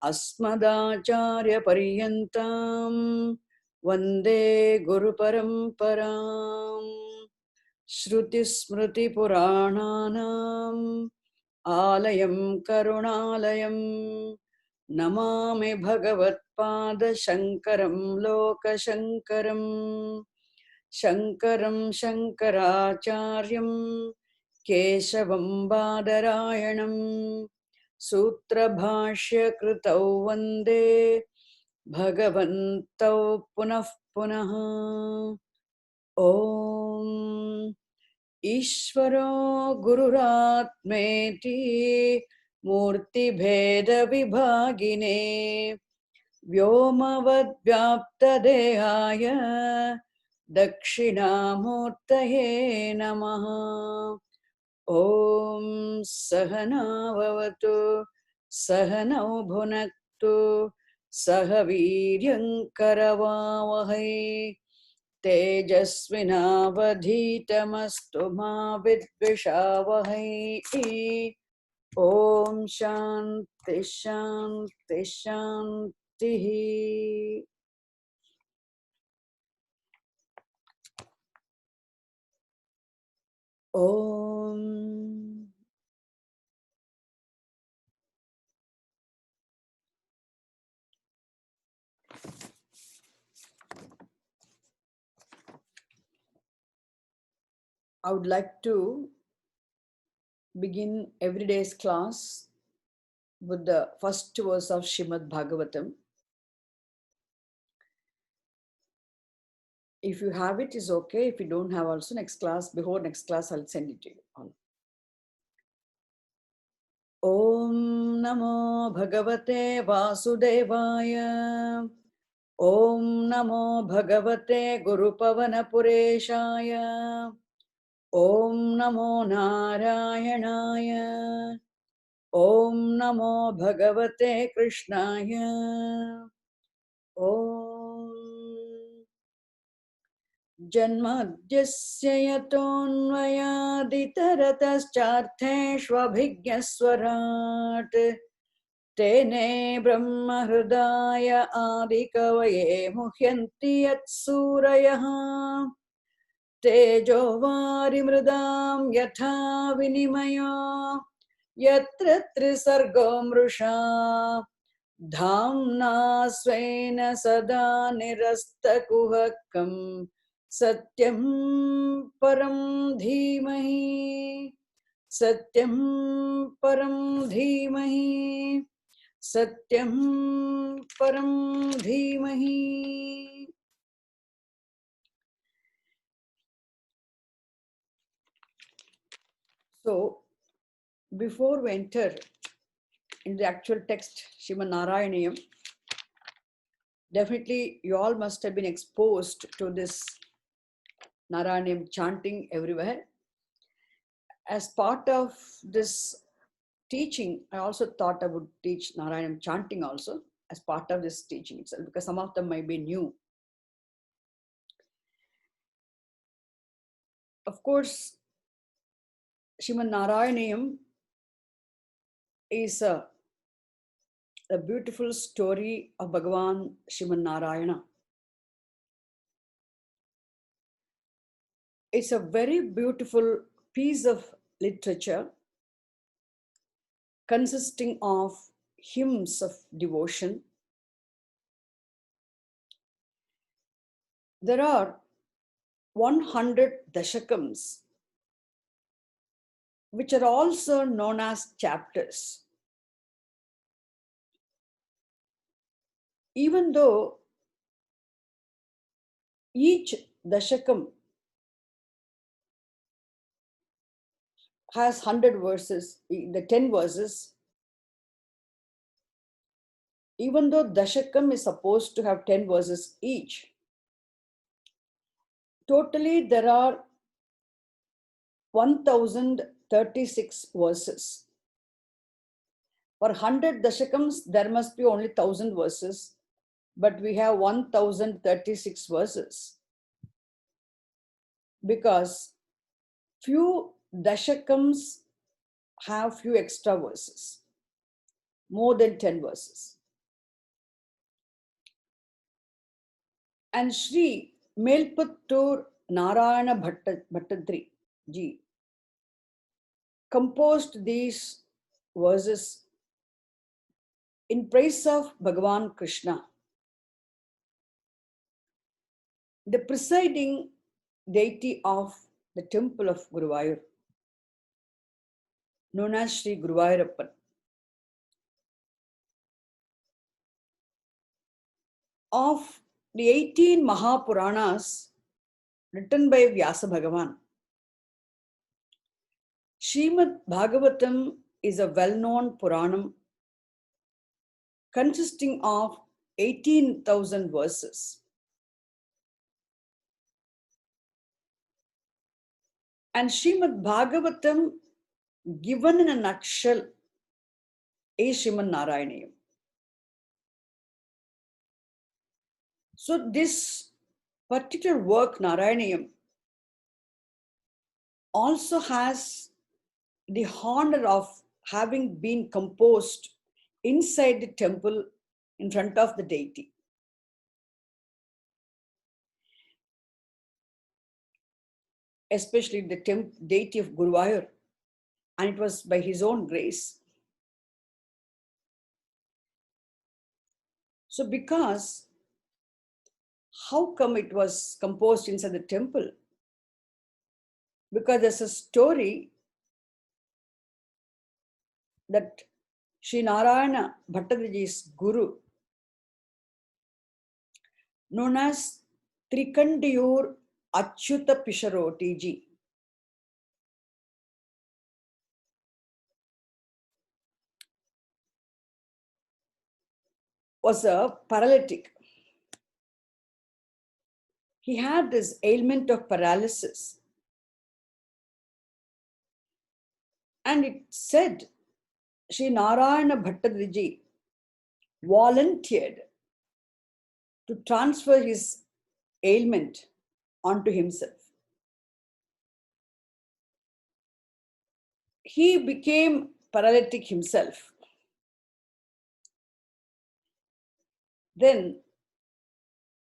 अस्मदाचार्यपर्यन्तां वन्दे गुरुपरम्पराम्। श्रुतिस्मृतिपुराणानाम् आलयं करुणालयं नमामि भगवत्पादशङ्करं लोकशङ्करम्। शङ्करं शङ्कराचार्यं केशवं बादरायणं सूत्रभाष्यकृतौ वन्दे भगवन्तौ पुनः पुनः। ॐ ईश्वरो गुरुरात्मेति मूर्तिभेदविभागिने व्योमवद्व्याप्तदेहाय दक्षिणामूर्तये नमः। ॐ सहना भवतु सहनौ भुनक्तु सह वीर्यं करवावहै तेजस्विनावधीतमस्तु मा विद्विषावहै। ॐ शान्ति शान्ति शान्तिः। ॐ I would like to begin every day's class with the first verse of Shrimad Bhagavatam. If you have it, is okay. If you don't have also, next class, before next class, I'll send it to you. Om Namo Bhagavate Vasudevaya. Om Namo Bhagavate Guru Pavana Pureshaya. Om Namo Narayanaya. Om Namo Bhagavate Krishnaya. Om Janmadhyasya yatonvayaditarataschaर्थेष्वभिज्ञस्वराट् तेने ब्रह्महृदाय आदिकवये मुह्यन्ति यत्सूरयः तेजो वारिमृदां यथा विनिमयो यत्र त्रिसर्गो मृषा धाम्ना स्वेन सदा निरस्तकुहकम् सत्यं परं धीमहि सत्यं परं धीमहि सत्यं परं धीमहि। So before we enter in the actual text Srimad Narayanam, definitely you all must have been exposed to this Narayanam chanting everywhere. As part of this teaching, I also thought I would teach Narayanam chanting also as part of this teaching itself, because some of them might be new. Of course, Srimad Narayanam is a beautiful story of Bhagavan Srimad Narayana. It's a very beautiful piece of literature consisting of hymns of devotion. There are 100 dashakams, which are also known as chapters. Even though each dashakam has 100 verses, the 10 verses, even though dashakam is supposed to have 10 verses each, totally there are 1036 verses. For 100 dashakams, there must be only 1000 verses, but we have 1036 verses because few dashakams have few extra verses. more than 10 verses. And Sri Melputtur Narayana Bhattadri ji composed these verses in praise of Bhagavan Krishna, the presiding deity of the temple of Guruvayur, known as Sri Guruvayurappan. Of the 18 Mahapuranas written by Vyasa Bhagavan, Srimad Bhagavatam is a well-known Puranam consisting of 18,000 verses. And Srimad Bhagavatam, given in a nutshell, is Srimad Narayanayam. So this particular work, Narayanayam, also has the honor of having been composed inside the temple in front of the deity. Especially the deity of Guruvayur, and it was by his own grace. So because, how come it was composed inside the temple? Because there's a story that Sri Narayana Bhattadriji's guru, known as Trikandiyur Achyuta Pisharoti ji, was a paralytic. He had this ailment of paralysis. And it said Sri Narayana Bhattadriji volunteered to transfer his ailment onto himself. He became paralytic himself. Then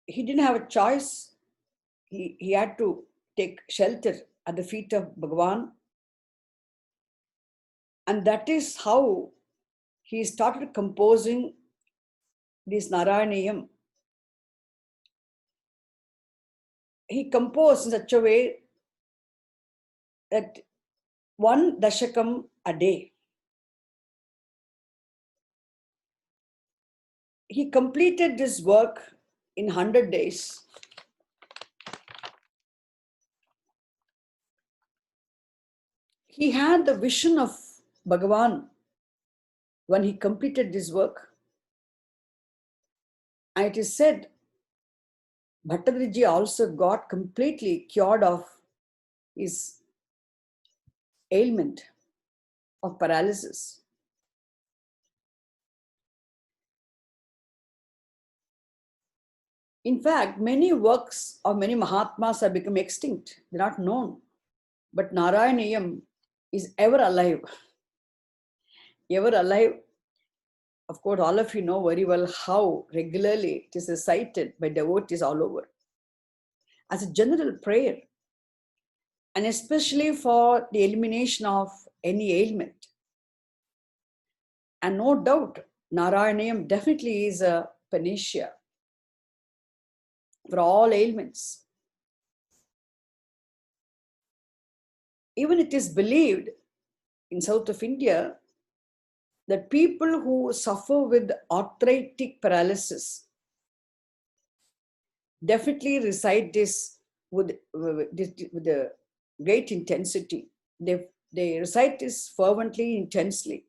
he didn't have a choice. He had to take shelter at the feet of Bhagavan. And that is how he started composing this Narayanayam. He composed in such a way that one dashakam a day. He completed this work in 100 days. He had the vision of Bhagavan when he completed this work. And it is said Bhattadriji also got completely cured of his ailment of paralysis. In fact, many works of many Mahatmas have become extinct. They're not known. But Narayanayam is ever alive. Ever alive. Of course, all of you know very well how regularly it is recited by devotees all over as a general prayer, and especially for the elimination of any ailment. And no doubt, Narayanayam definitely is a panacea for all ailments. Even it is believed in south of India that people who suffer with arthritic paralysis definitely recite this with a great intensity. They recite this fervently, intensely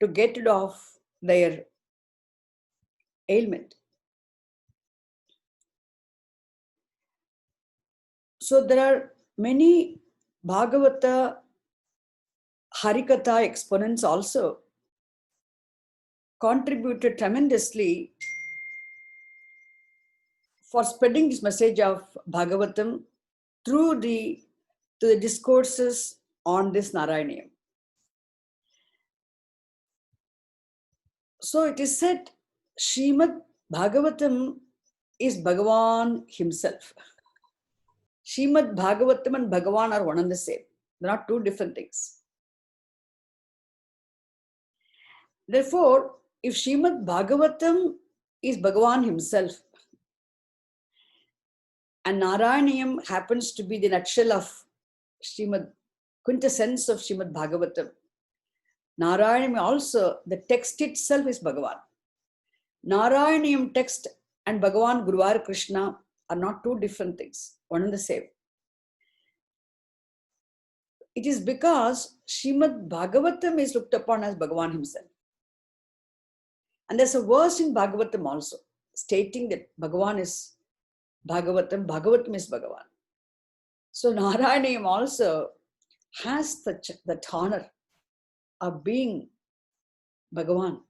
to get rid of their ailment. So there are many Bhagavata Harikatha exponents also contributed tremendously for spreading this message of Bhagavatam through the discourses on this Narayanayam. So it is said Srimad Bhagavatam is Bhagavan himself. Srimad Bhagavatam and Bhagavan are one and the same. They're not two different things. Therefore, if Srimad Bhagavatam is Bhagavan himself, and Narayanam happens to be the nutshell of Srimad, quintessence of Srimad Bhagavatam, Narayanam also, the text itself is Bhagavan. Narayanam text and Bhagavan Guruvayur Krishna are not two different things, one and the same. It is because Srimad Bhagavatam is looked upon as Bhagavan himself. And there's a verse in Bhagavatam also stating that Bhagavan is Bhagavatam, Bhagavatam is Bhagavan. So Narayanam also has that honor of being Bhagavan.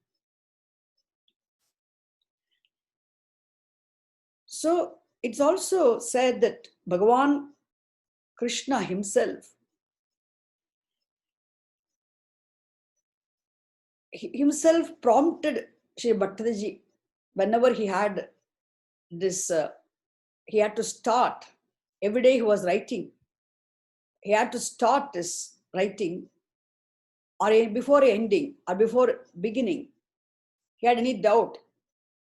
So it's also said that Bhagavan Krishna himself, himself prompted Shri Bhattadaji whenever he had this, he had to start, every day he was writing, he had to start this writing, or before ending, or before beginning, he had any doubt.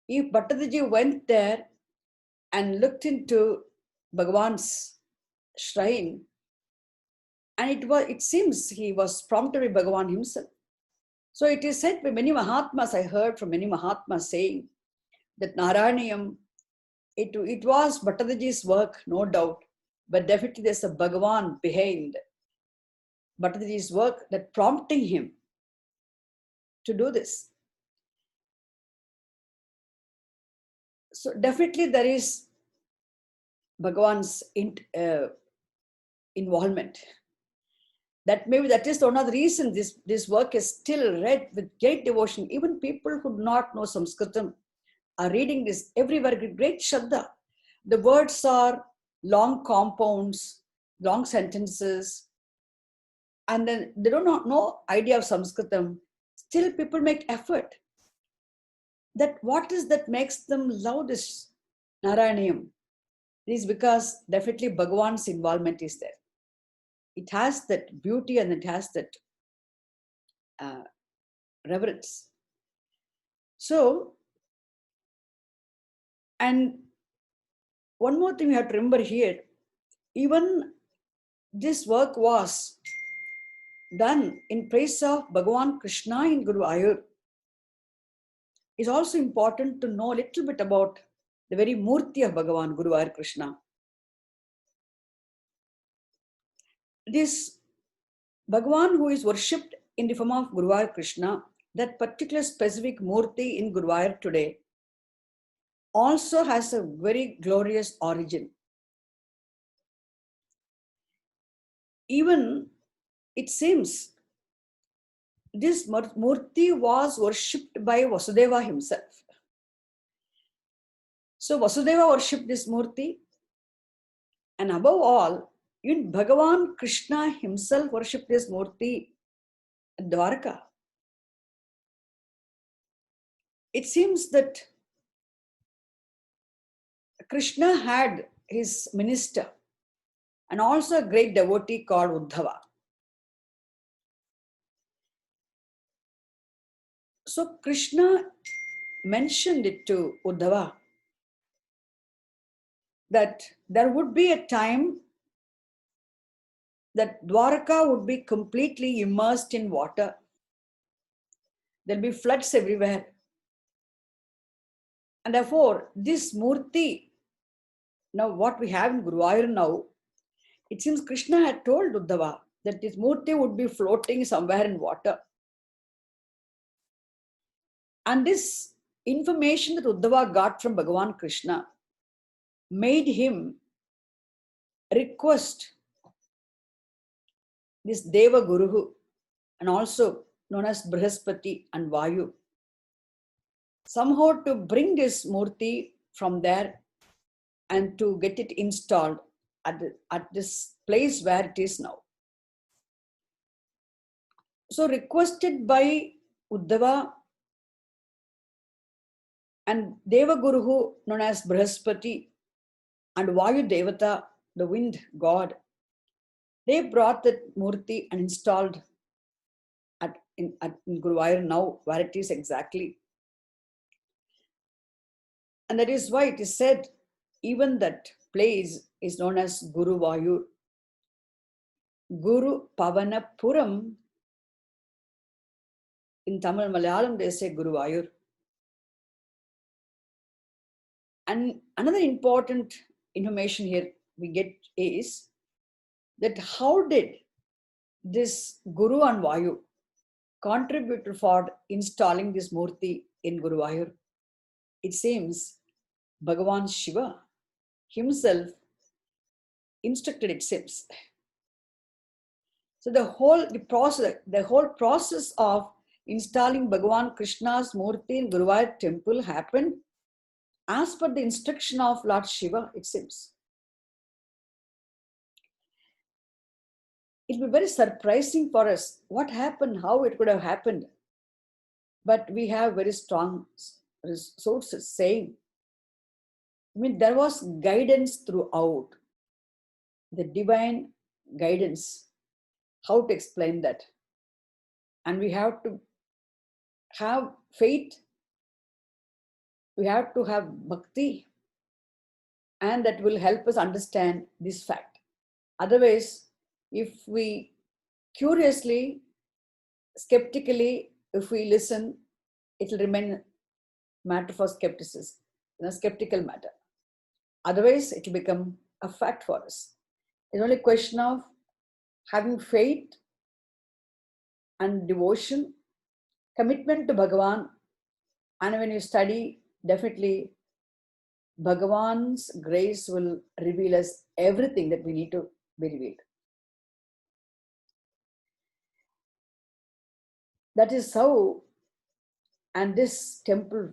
If Bhattadaji went there and looked into Bhagavan's shrine, and it seems he was prompted by Bhagavan himself. So it is said by many Mahatmas, I heard from many Mahatmas saying that Narayanam, it was Bhattadaji's work, no doubt, but definitely there's a Bhagavan behind Bhattadaji's work that prompting him to do this. So definitely there is Bhagavan's involvement. That is one of the reasons this work is still read with great devotion. Even people who do not know Sanskritam are reading this everywhere with great Shraddha. The words are long compounds, long sentences, and then they don't have no idea of Sanskritam. Still people make effort. That what is that makes them love this Narayanam? It is because definitely Bhagavan's involvement is there. It has that beauty and it has that reverence. So, and one more thing we have to remember here, even this work was done in praise of Bhagavan Krishna in Guruvayur. It's also important to know a little bit about the very Murti of Bhagavan Guruvayur Krishna. This Bhagavan who is worshipped in the form of Guruvayur Krishna, that particular specific Murti in Guruvayur today, also has a very glorious origin. Even it seems this Murti was worshipped by Vasudeva himself. So Vasudeva worshipped this Murti, and above all, even Bhagavan Krishna himself worshipped this Murti at Dwarka. It seems that Krishna had his minister and also a great devotee called Uddhava. So Krishna mentioned it to Uddhava that there would be a time that Dwarka would be completely immersed in water. There'll be floods everywhere. And therefore, this Murti, now what we have in Guruvayur now, it seems Krishna had told Uddhava that this Murti would be floating somewhere in water. And this information that Uddhava got from Bhagavan Krishna made him request this Deva Guru, and also known as Brihaspati and Vayu, somehow to bring this Murti from there and to get it installed at this place where it is now. So requested by Uddhava, And Devaguruhu, known as Brihaspati, and Vayu Devata, the wind god, they brought that Murti and installed in Guruvayur now, where it is exactly. And that is why it is said, even that place is known as Guru Vayur. Guru Pavanapuram, in Tamil Malayalam, they say Guru Vayur. And another important information here we get is that how did this Guru and Vayu contribute for installing this Murti in Guruvayur? It seems Bhagavan Shiva himself instructed, it seems. So the whole process of installing Bhagavan Krishna's Murti in Guruvayur temple happened as per the instruction of Lord Shiva, it seems. It will be very surprising for us what happened, how it could have happened. But we have very strong sources saying, there was guidance throughout, the divine guidance. How to explain that? And we have to have faith, we have to have bhakti, and that will help us understand this fact. Otherwise, if we curiously, skeptically, if we listen, it will remain matter for skepticism, skeptical matter. Otherwise, it will become a fact for us. It's only a question of having faith and devotion, commitment to Bhagavan, and when you study, definitely Bhagavan's grace will reveal us everything that we need to be revealed. That is how, and this temple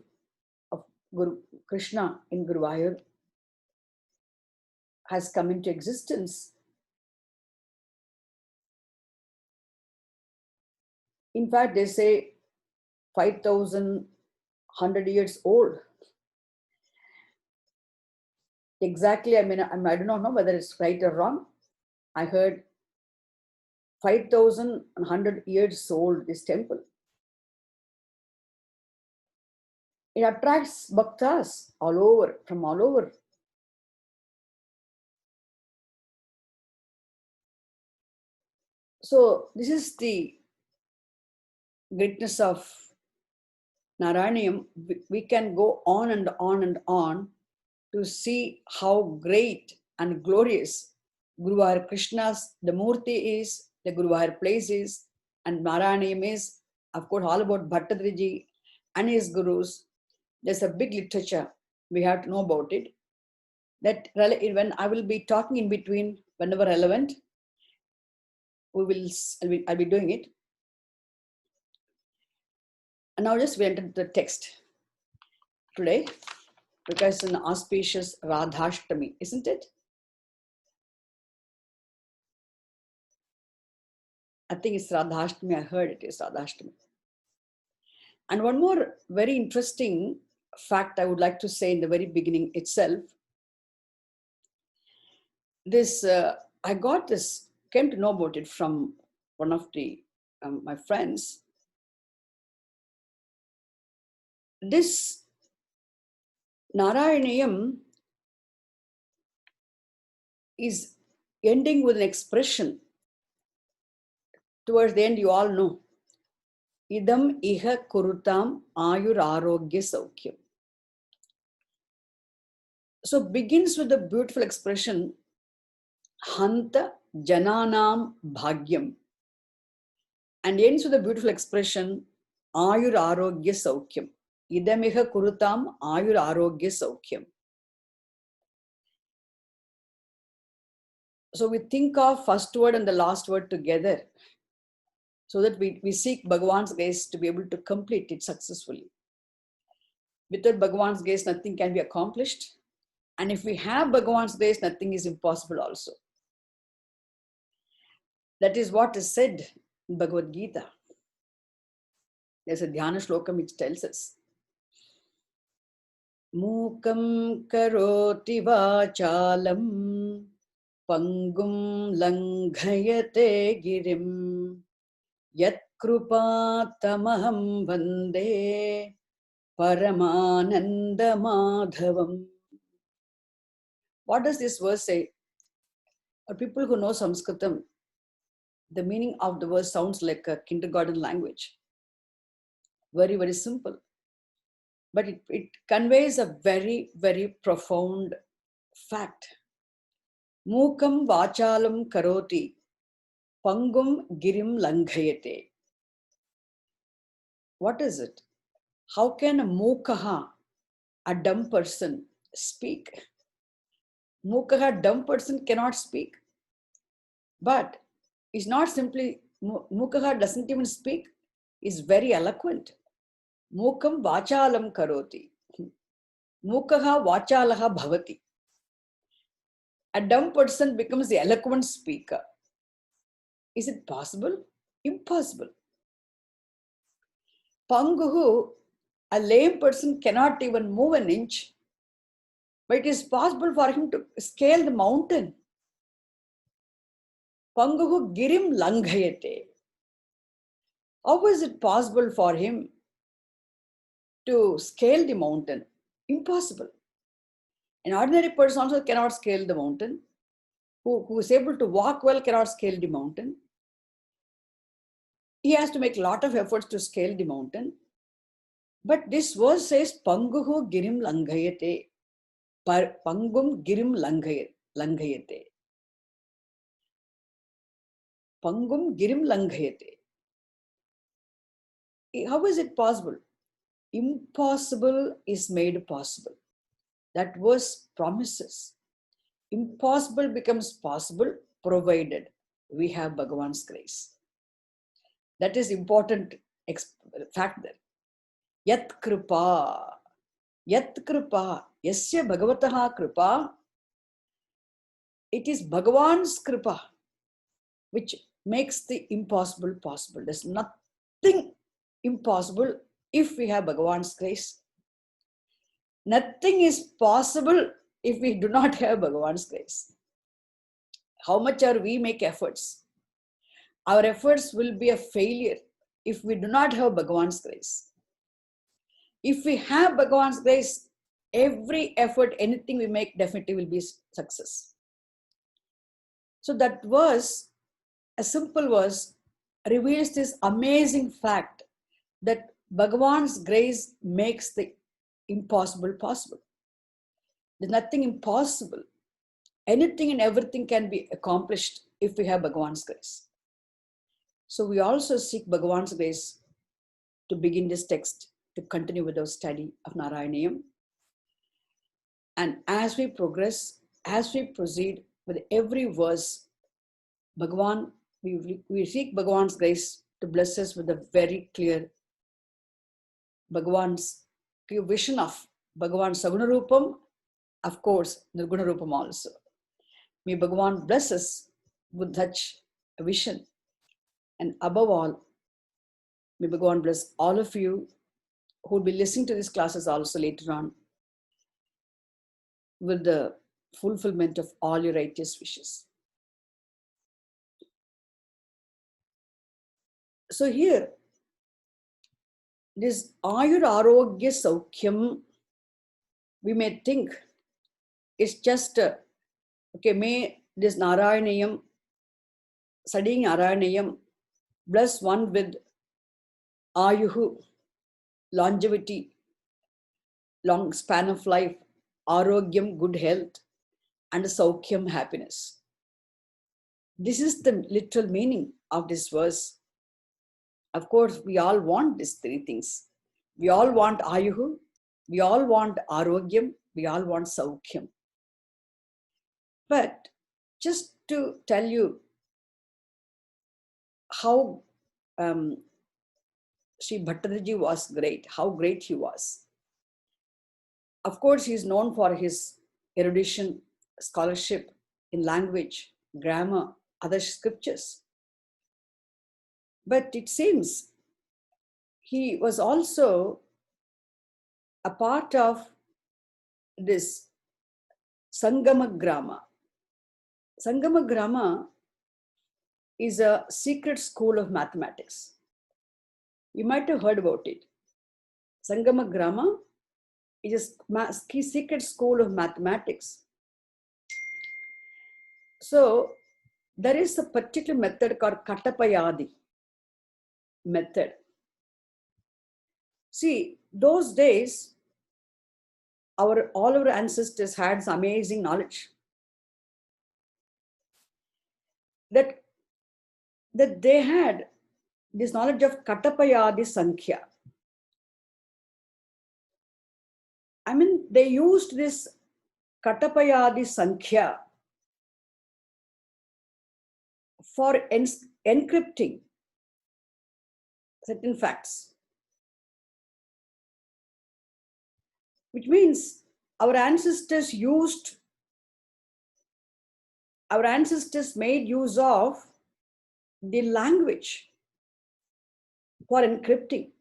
of Guru Krishna in Guruvayur has come into existence. In fact, they say 5,100 years old. Exactly, I do not know whether it's right or wrong. I heard 5,100 years old, this temple. It attracts bhaktas all over, from all over. So this is the greatness of Narayaniam. We can go on and on and on to see how great and glorious Guruvayur Krishna's, the Murti is, the Guruvayur place is, and Narayaniam is, of course, all about Bhattadriji and his gurus. There's a big literature, we have to know about it. That when I will be talking in between, whenever relevant, I'll be doing it. And now just we enter the text today, because it's an auspicious Radhashtami, isn't it? I think it's Radhashtami, I heard it is Radhashtami. And one more very interesting fact I would like to say in the very beginning itself. This, I got this, came to know about it from one of the my friends. This Narayaniyam is ending with an expression. Towards the end, you all know. Idam iha kurutam ayur arogya saukyam. So begins with the beautiful expression, Hanta Jananam Bhagyam, and ends with a beautiful expression, Ayur Arogya Saukyam. Idamiha Kurutam Ayur Arogya Saukyam. So we think of first word and the last word together, so that we seek Bhagavan's grace to be able to complete it successfully. Without Bhagavan's grace, nothing can be accomplished. And if we have Bhagavan's grace, nothing is impossible also. That is what is said in Bhagavad Gita. There's a Dhyana Shlokam which tells us, Mukam karoti vachalam pangum langhayate girim yat krupatamaham vande paramananda madhavam. What does this verse say? People who know Sanskritam, the meaning of the verse sounds like a kindergarten language. Very, very simple. But it conveys a very, very profound fact. Mukam vachalam karoti, pangum girim langhayate. What is it? How can a mukaha, a dumb person, speak? Mukaha, dumb person, cannot speak. But it's not simply, mukaha doesn't even speak. It's very eloquent. Mukam vachalam karoti. Mukaha vachalaha bhavati. A dumb person becomes the eloquent speaker. Is it possible? Impossible. Panguhu, a lame person cannot even move an inch, but it is possible for him to scale the mountain. Panguhu girim langhayate. How is it possible for him to scale the mountain? Impossible. An ordinary person also cannot scale the mountain. Who is able to walk well cannot scale the mountain. He has to make a lot of efforts to scale the mountain. But this verse says, Panguhu girim langhayate. Pangum girim langhayate. Pangum girim langhayate. How is it possible? Impossible is made possible. That verse promises. Impossible becomes possible provided we have Bhagavan's grace. That is important fact there. Yat kripa. Yat kripa. Yasya Bhagavataha kripa. It is Bhagavan's kripa which makes the impossible possible. There's nothing impossible if we have Bhagavan's grace. Nothing is possible if we do not have Bhagavan's grace. How much are we make efforts? Our efforts will be a failure if we do not have Bhagavan's grace. If we have Bhagavan's grace, every effort, anything we make, definitely will be success. So that verse, a simple verse, reveals this amazing fact that Bhagavan's grace makes the impossible possible. There's nothing impossible. Anything and everything can be accomplished if we have Bhagavan's grace. So we also seek Bhagavan's grace to begin this text, to continue with our study of Narayanayam. And as we progress, as we proceed with every verse, Bhagavan, we seek Bhagavan's grace to bless us with a very clear Bhagavan's vision of Bhagavan Sagunarupam, of course, Nirgunarupam also. May Bhagavan bless us with such a vision. And above all, may Bhagavan bless all of you who will be listening to these classes also later on with the fulfillment of all your righteous wishes. So here, this Ayur Arogya Saukhyam, we may think it's just, okay, may this Narayanayam, studying Narayanayam, bless one with Ayuhu, longevity, long span of life, Arogyam, good health, and Saukhyam, happiness. This is the literal meaning of this verse. Of course, we all want these three things. We all want Ayuhu, we all want Arogyam, we all want Saukhyam. But just to tell you how Sri Bhattacharya was great, how great he was. Of course, he is known for his erudition, scholarship in language, grammar, other scriptures. But it seems he was also a part of this Sangama Grama. Sangama Grama is a secret school of mathematics. You might have heard about it. Sangama Grama is a secret school of mathematics. So there is a particular method called Katapayadi method. See, those days, all our ancestors had some amazing knowledge. That they had this knowledge of Katapayadi Sankhya. I mean, they used this Katapayadi Sankhya for encrypting certain facts. Which means our ancestors made use of the language for encrypting.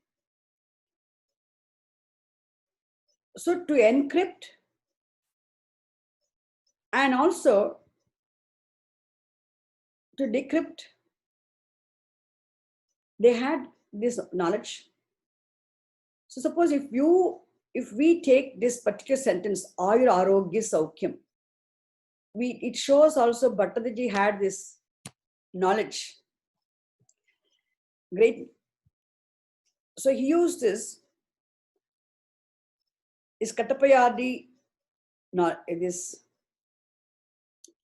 So to encrypt and also to decrypt, they had this knowledge. So suppose if we take this particular sentence, Ayur Arogya Saukyam, it shows also Bhattacharya had this knowledge. Great. So he used this Katapayadi, this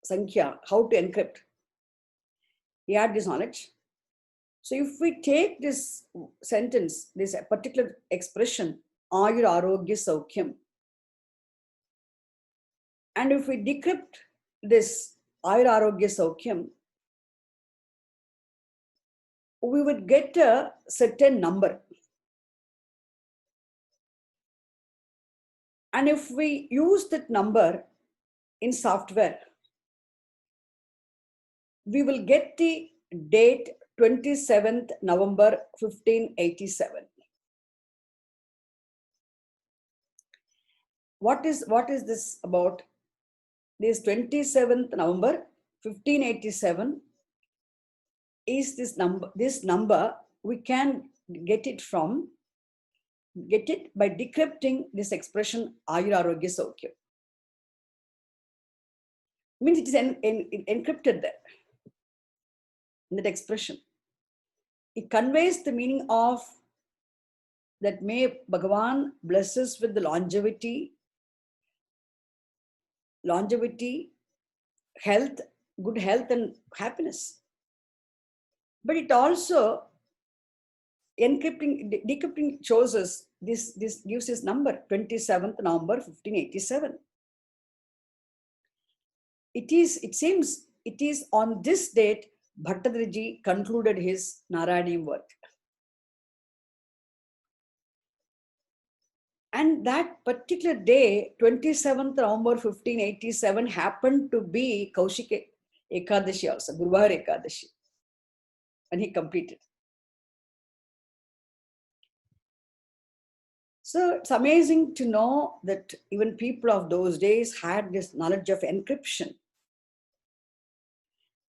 Sankhya, how to encrypt. He had this knowledge. So if we take this sentence, this particular expression, Ayur Arogya Saukyam, and if we decrypt this Ayur Arogya Saukyam, we would get a certain number. And if we use that number in software, we will get the date 27th November 1587. What is this about? This 27th November 1587 is this number we can get it by decrypting this expression Ayur Arogya Saukyam. Means it is encrypted there in that expression. It conveys the meaning of that may Bhagavan bless us with the longevity, health, good health and happiness. But it also decrypting shows us this gives us number 27th November 1587. It seems it is on this date Bhattacharya concluded his Narayaniam work. And that particular day, 27th November 1587, happened to be Kaushika Ekadashi also, Guruvayur Ekadashi. And he completed. So it's amazing to know that even people of those days had this knowledge of encryption.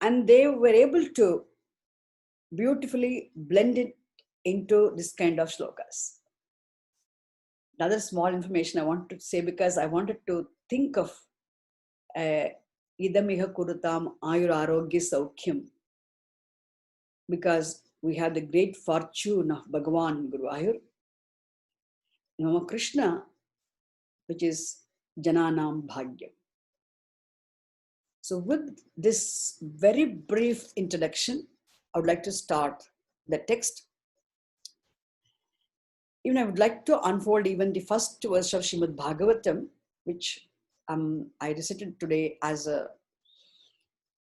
And they were able to beautifully blend it into this kind of shlokas. Another small information I want to say, because I wanted to think of Idamiha Kurutam Ayur Arogya Saukyam, because we have the great fortune of Bhagavan Guruvayur, Nama Krishna, which is Jananam Bhagyam. So with this very brief introduction, I would like to start the text. Even I would like to unfold even the first verse of Srimad Bhagavatam, which I recited today as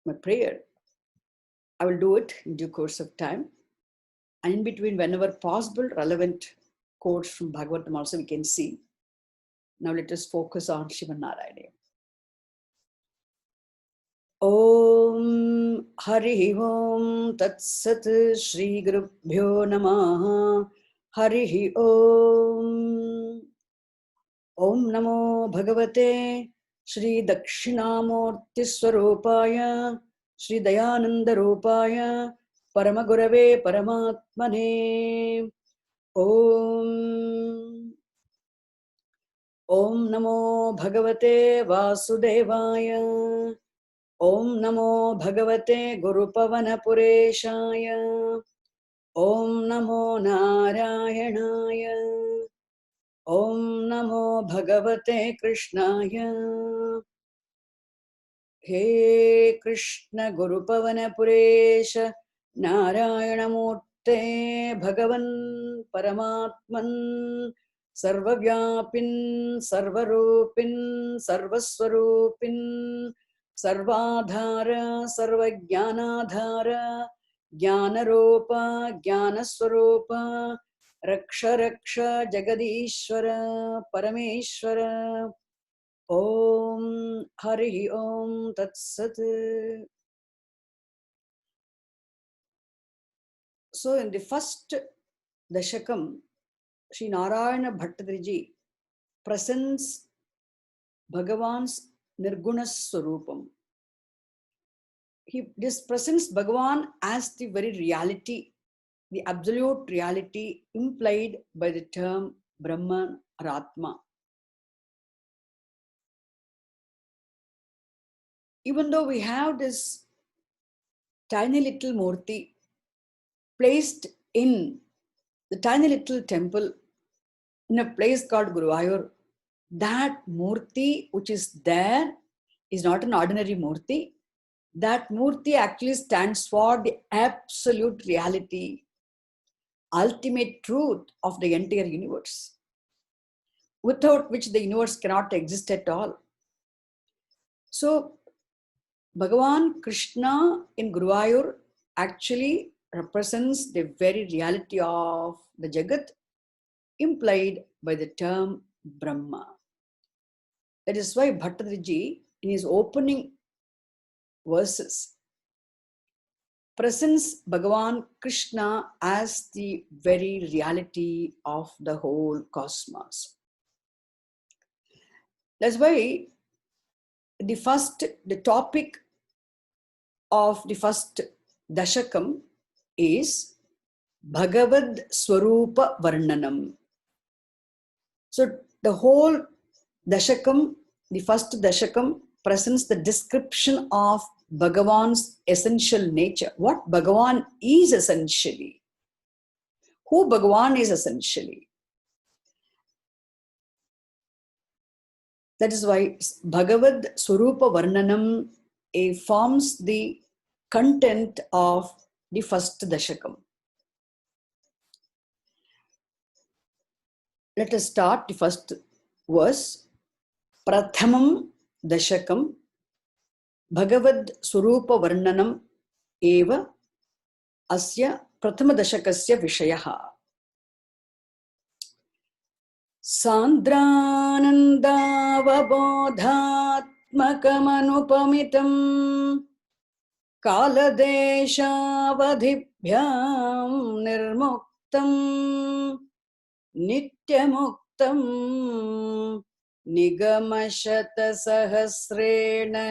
my prayer. I will do it in due course of time. And in between, whenever possible, relevant quotes from Bhagavatam also we can see. Now let us focus on Srimad Narayana. Om Hari Om Tat Sat Shri Gurubhyo Namaha Hari Om. Om Om Namo Bhagavate Shri Dakshinamurti Swarupaya Shri Dayananda Rupaya Paramagurave Paramatmane. Om Namo Bhagavate Vasudevaya. Om Namo Bhagavate Guru Pavanapureshaya. Om Namo Narayanaya. Om Namo Bhagavate Krishnaya. He Krishna Guru Pavanapuresha Narayana Murte Bhagavan Paramatman Sarvavyapin Sarvarupin Sarvaswarupin Sarvadhara Sarvajnanadhara Jnanaropa Jnanaswarupa Raksha Raksha Jagadishwara Parameshwara. Om Hari Om Tat Sat. So in the first Dashakam, Sri Narayana Bhattadriji presents Bhagavan's Nirguna Swarupam. He presents Bhagavan as the very reality, the absolute reality implied by the term Brahman or Atma. Even though we have this tiny little Murti placed in the tiny little temple in a place called Guruvayur, that Murti which is there is not an ordinary Murti. That Murti actually stands for the absolute reality, ultimate truth of the entire universe, without which the universe cannot exist at all. So, Bhagavan Krishna in Guruvayur actually represents the very reality of the Jagat implied by the term Brahma. That is why Bhattadriji, in his opening verses, presents Bhagavan Krishna as the very reality of the whole cosmos. That's why the topic of the first Dashakam is Bhagavad Swarupa Varnanam. So the whole Dashakam, the first Dashakam, presents the description of Bhagavan's essential nature. What Bhagavan is essentially. Who Bhagavan is essentially. That is why Bhagavad Swarupa Varnanam forms the content of the first Dashakam. Let us start the first verse. Prathamam Dashakam Bhagavad Swarupa Varnanam eva asya Prathama Dashakasya Vishayaha. Sandranandavabodhatmakamanupamitam Kaladeshavadhibhyam nirmuktam Nityamuktam Nigamashata Sahasrena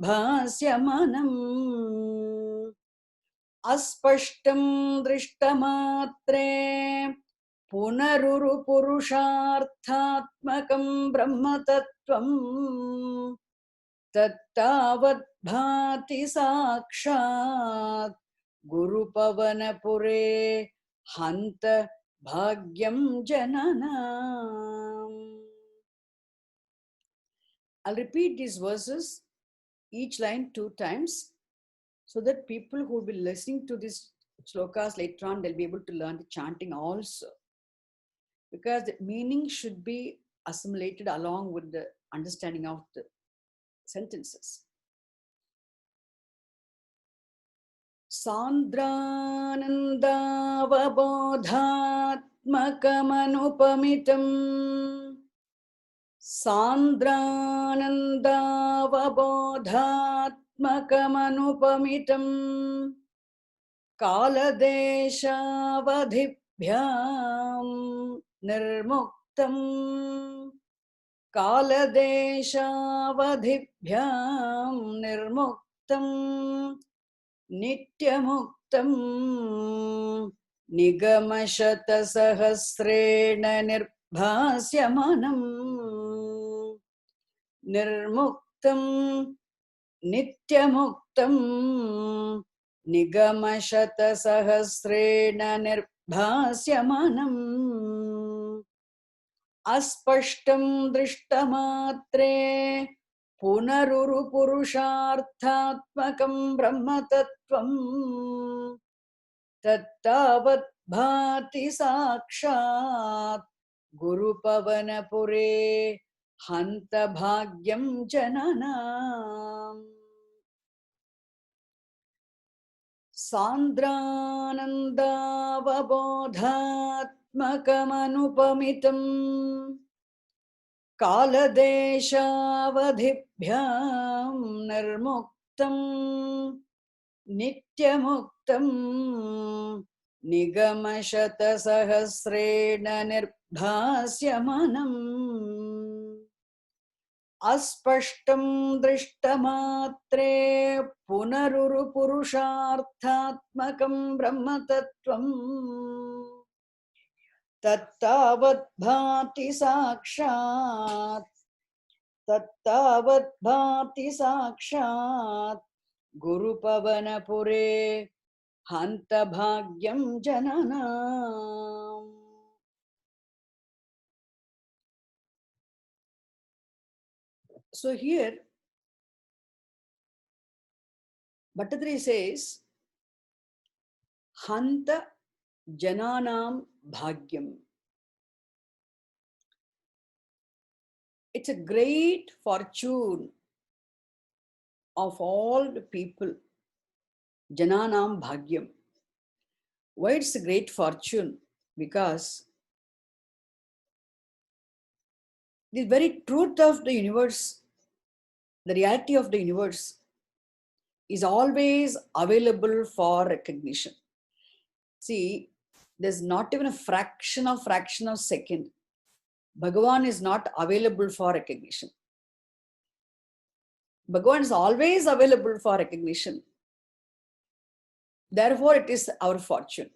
Nirbhasyamanam Aspashtam Drishtamatre Punaruru Purusharthatmakam Brahmatattvam Tattavad Bhati Sakshat Guru Pavanapure Hanta Bhagyam Jananam. I'll repeat these verses, each line 2 times, so that people who will be listening to these slokas later on, they'll be able to learn the chanting also. Because the meaning should be assimilated along with the understanding of the sentences. Sandranandavabodhatmakamanupamitam Sandranandavabodhatmakamanupamitam Kaladeshavadhibhyam nirmuktam कालदेशावधिभ्यां निर्मुक्तं नित्यमुक्तं निगमशतसहस्रेण निर्भास्यमानम् निर्मुक्तं नित्यमुक्तं निगमशतसहस्रेण निर्भास्यमानम् अस्पष्टं दृष्टमात्रे पुनरुरुपुरुषार्थात्मकं ब्रह्मतत्त्वम् तत्तावत् भाति साक्षात् गुरुपवनपुरे हन्त भाग्यं जनानाम् सान्द्रानन्दावबोधात्मकमनुपमितम् कालदेशावधिभ्यां निर्मुक्तं नित्यमुक्तं निगमशतसहस्रेण निर्भास्यमानम् अस्पष्टं दृष्टमात्रे पुनरुरुपुरुषार्थात्मकं ब्रह्मतत्त्वम् तत्तावत् भाति साक्षात् गुरुपवनपुरे हन्त भाग्यं जनानाम्. So here Bhattacharya says hanta jananam bhagyam. It's a great fortune of all the people. Jananam bhagyam. Why it's a great fortune? Because the very truth of the universe, the reality of the universe, is always available for recognition. See, there's not even a fraction of second. Bhagavan is not available for recognition. Bhagavan is always available for recognition. Therefore, it is our fortune.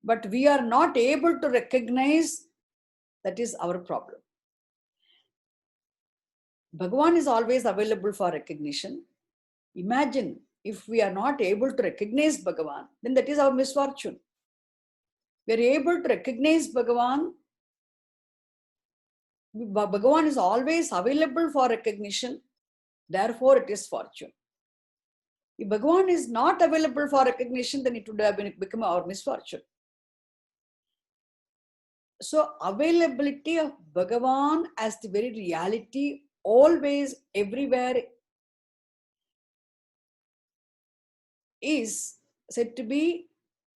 But we are not able to recognize, that is our problem. Bhagavan is always available for recognition. Imagine if we are not able to recognize Bhagavan, then that is our misfortune. We are able to recognize Bhagavan. Bhagavan is always available for recognition. Therefore, it is fortune. If Bhagavan is not available for recognition, then it would have become our misfortune. So, availability of Bhagavan as the very reality, always, everywhere, is said to be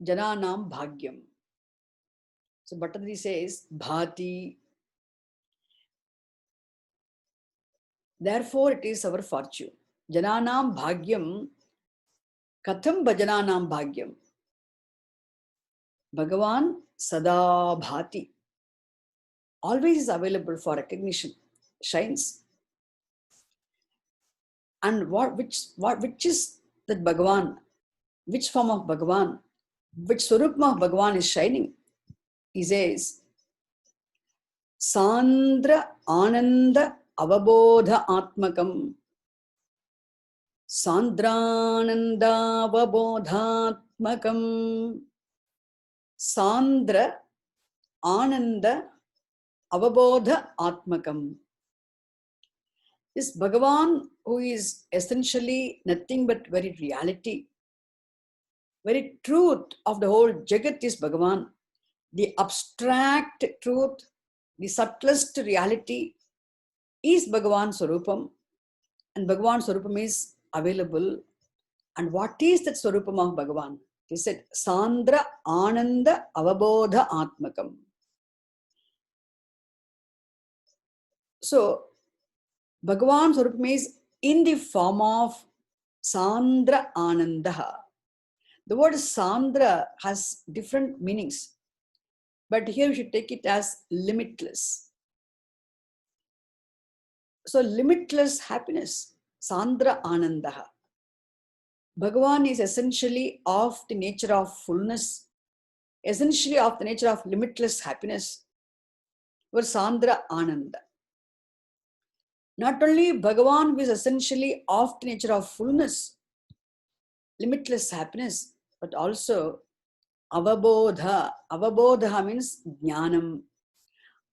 Jananam Bhagyam. So, Bhattacharya says, Bhati. Therefore, it is our fortune. Jananam Bhagyam. Katham Bhajananam Bhagyam. Bhagavan Sada Bhati. Always is available for recognition, shines. And which is that Bhagavan? Which form of Bhagavan? Which Swarupam of Bhagavan is shining? He says, Sandra Ananda Avabodha Atmakam. Sandrananda Avabodhatmakam. Sandra Ananda Avabodha Atmakam. This Bhagavan, who is essentially nothing but very reality, very truth of the whole Jagat is Bhagavan. The abstract truth, the subtlest reality is Bhagavan Swarupam. And Bhagavan Swarupam is available. And what is that Swarupam of Bhagavan? He said, Sandra Ananda Avabodha Atmakam. So, Bhagavan Swarupam is in the form of Sandra Anandaha. The word Sandra has different meanings. But here we should take it as limitless. So limitless happiness, Sandra Anandaha. Bhagavan is essentially of the nature of fullness, essentially of the nature of limitless happiness, or Sandra Ananda. Not only Bhagavan is essentially of the nature of fullness, limitless happiness, but also avabodha. Avabodha means jnanam.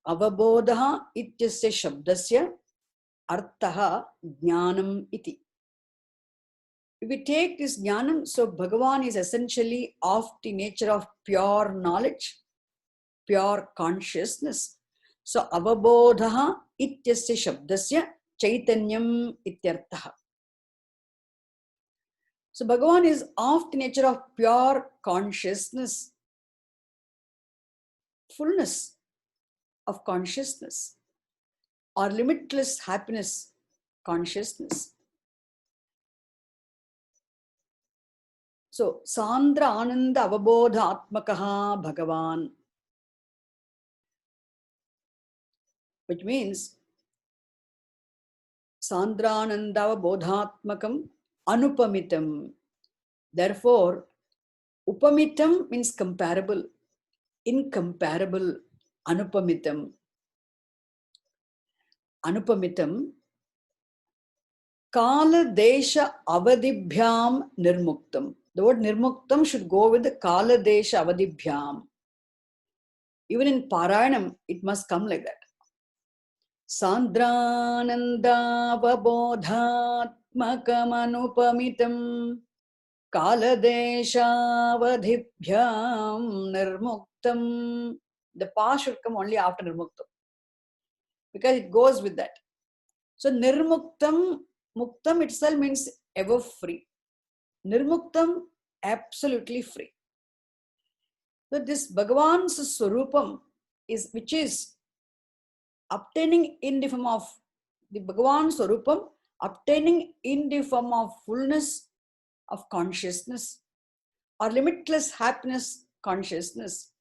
Avabodha ityasya shabdasya arthaha jnanam iti. If we take this jnanam, so Bhagavan is essentially of the nature of pure knowledge, pure consciousness. So avabodha ityasya shabdasya chaitanyam ityarthaha. So Bhagavan is of the nature of pure consciousness, fullness of consciousness, or limitless happiness consciousness. So Sandra Ananda Avabodha Atmakaha Bhagavan, which means Sandrananda Bodhatmakam Anupamitam. Therefore, Upamitam means comparable, incomparable, Anupamitam. Anupamitam, Kala Desha Avadibhyam Nirmuktam. The word Nirmuktam should go with the Kala Desha Avadibhyam. Even in Parayanam, it must come like that. Sandrananda Vabodhatmakam Anupamitam Kaladeshavadhibhyam Nirmuktam. The pa should come only after Nirmuktam, because it goes with that. So Nirmuktam, Muktam itself means ever free. Nirmuktam, absolutely free. So this Bhagavan's Swarupam is, which is obtaining in the form of the Bhagavan Swarupam, obtaining in the form of fullness of consciousness or limitless happiness consciousness.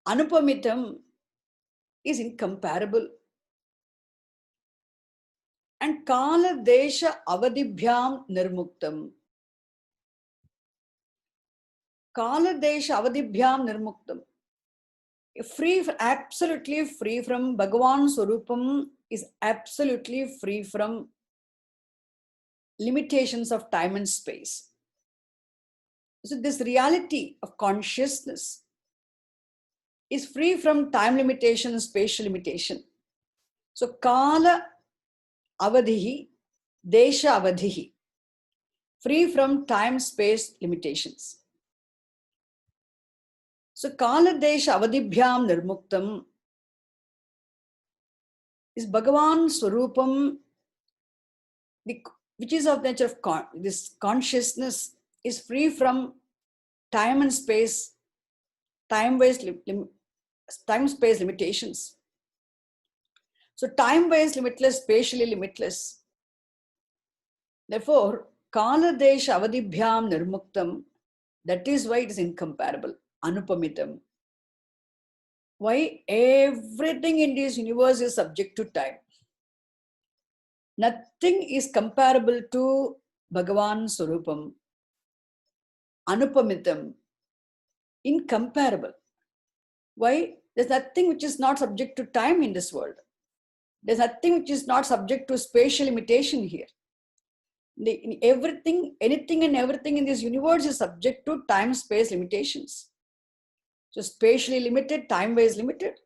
Anupamitam is incomparable. And Kala Desha Avadibhyam Nirmuktam. Kala Desha Avadibhyam Nirmuktam. Free, absolutely free from Bhagavan Swarupam is absolutely free from limitations of time and space. So this reality of consciousness is free from time limitation, spatial limitation. So Kala Avadhihi, Desha Avadhihi, free from time space limitations. So Kala Desha Avadibhyam Nirmuktam is Bhagavan Swarupam, which is of nature of this consciousness is free from time and space, time-space limitations. So time-based limitless, spatially limitless. Therefore, Kala Desha Avadibhyam Nirmuktam, that is why it is incomparable, Anupamitam. Why? Everything in this universe is subject to time. Nothing is comparable to Bhagavan Swarupam. Anupamitam, incomparable. Why? There's nothing which is not subject to time in this world. There's nothing which is not subject to spatial limitation here. Everything, anything and everything in this universe is subject to time-space limitations. So spatially limited, time-wise limited.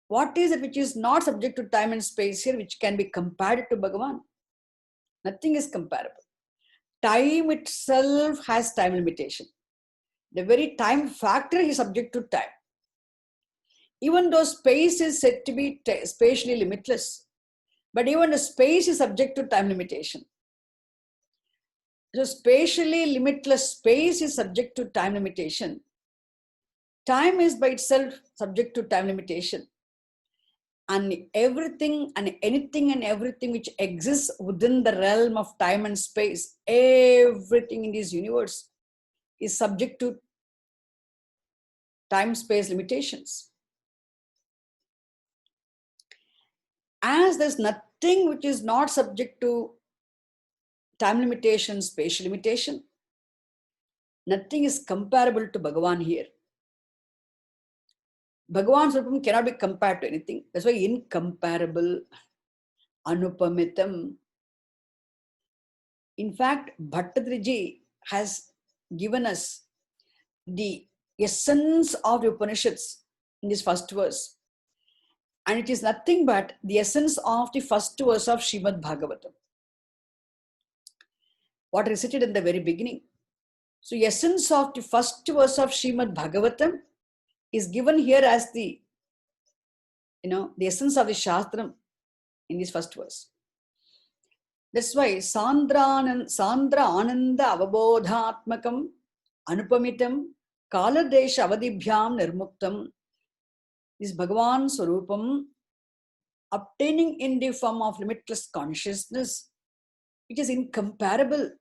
What is it which is not subject to time and space here, which can be compared to Bhagavan? Nothing is comparable. Time itself has time limitation. The very time factor is subject to time. Even though space is said to be spatially limitless, but even the space is subject to time limitation. So spatially limitless space is subject to time limitation. Time is by itself subject to time limitation. And everything and anything and everything which exists within the realm of time and space, everything in this universe is subject to time-space limitations. As there's nothing which is not subject to time limitation, spatial limitation, nothing is comparable to Bhagavan here. Bhagavan's Rupam cannot be compared to anything. That's why incomparable, anupamitam. In fact, Bhattadriji has given us the essence of the Upanishads in this first verse. And it is nothing but the essence of the first verse of Srimad Bhagavatam. What recited in the very beginning. So, the essence of the first verse of Srimad Bhagavatam is given here as the essence of the Shastram in this first verse. That's why Sandra Ananda Avabodhatmakam Anupamitam Kaladesha Avadibhyam Nirmuktam. This Bhagavan Swarupam obtaining in the form of limitless consciousness, which is incomparable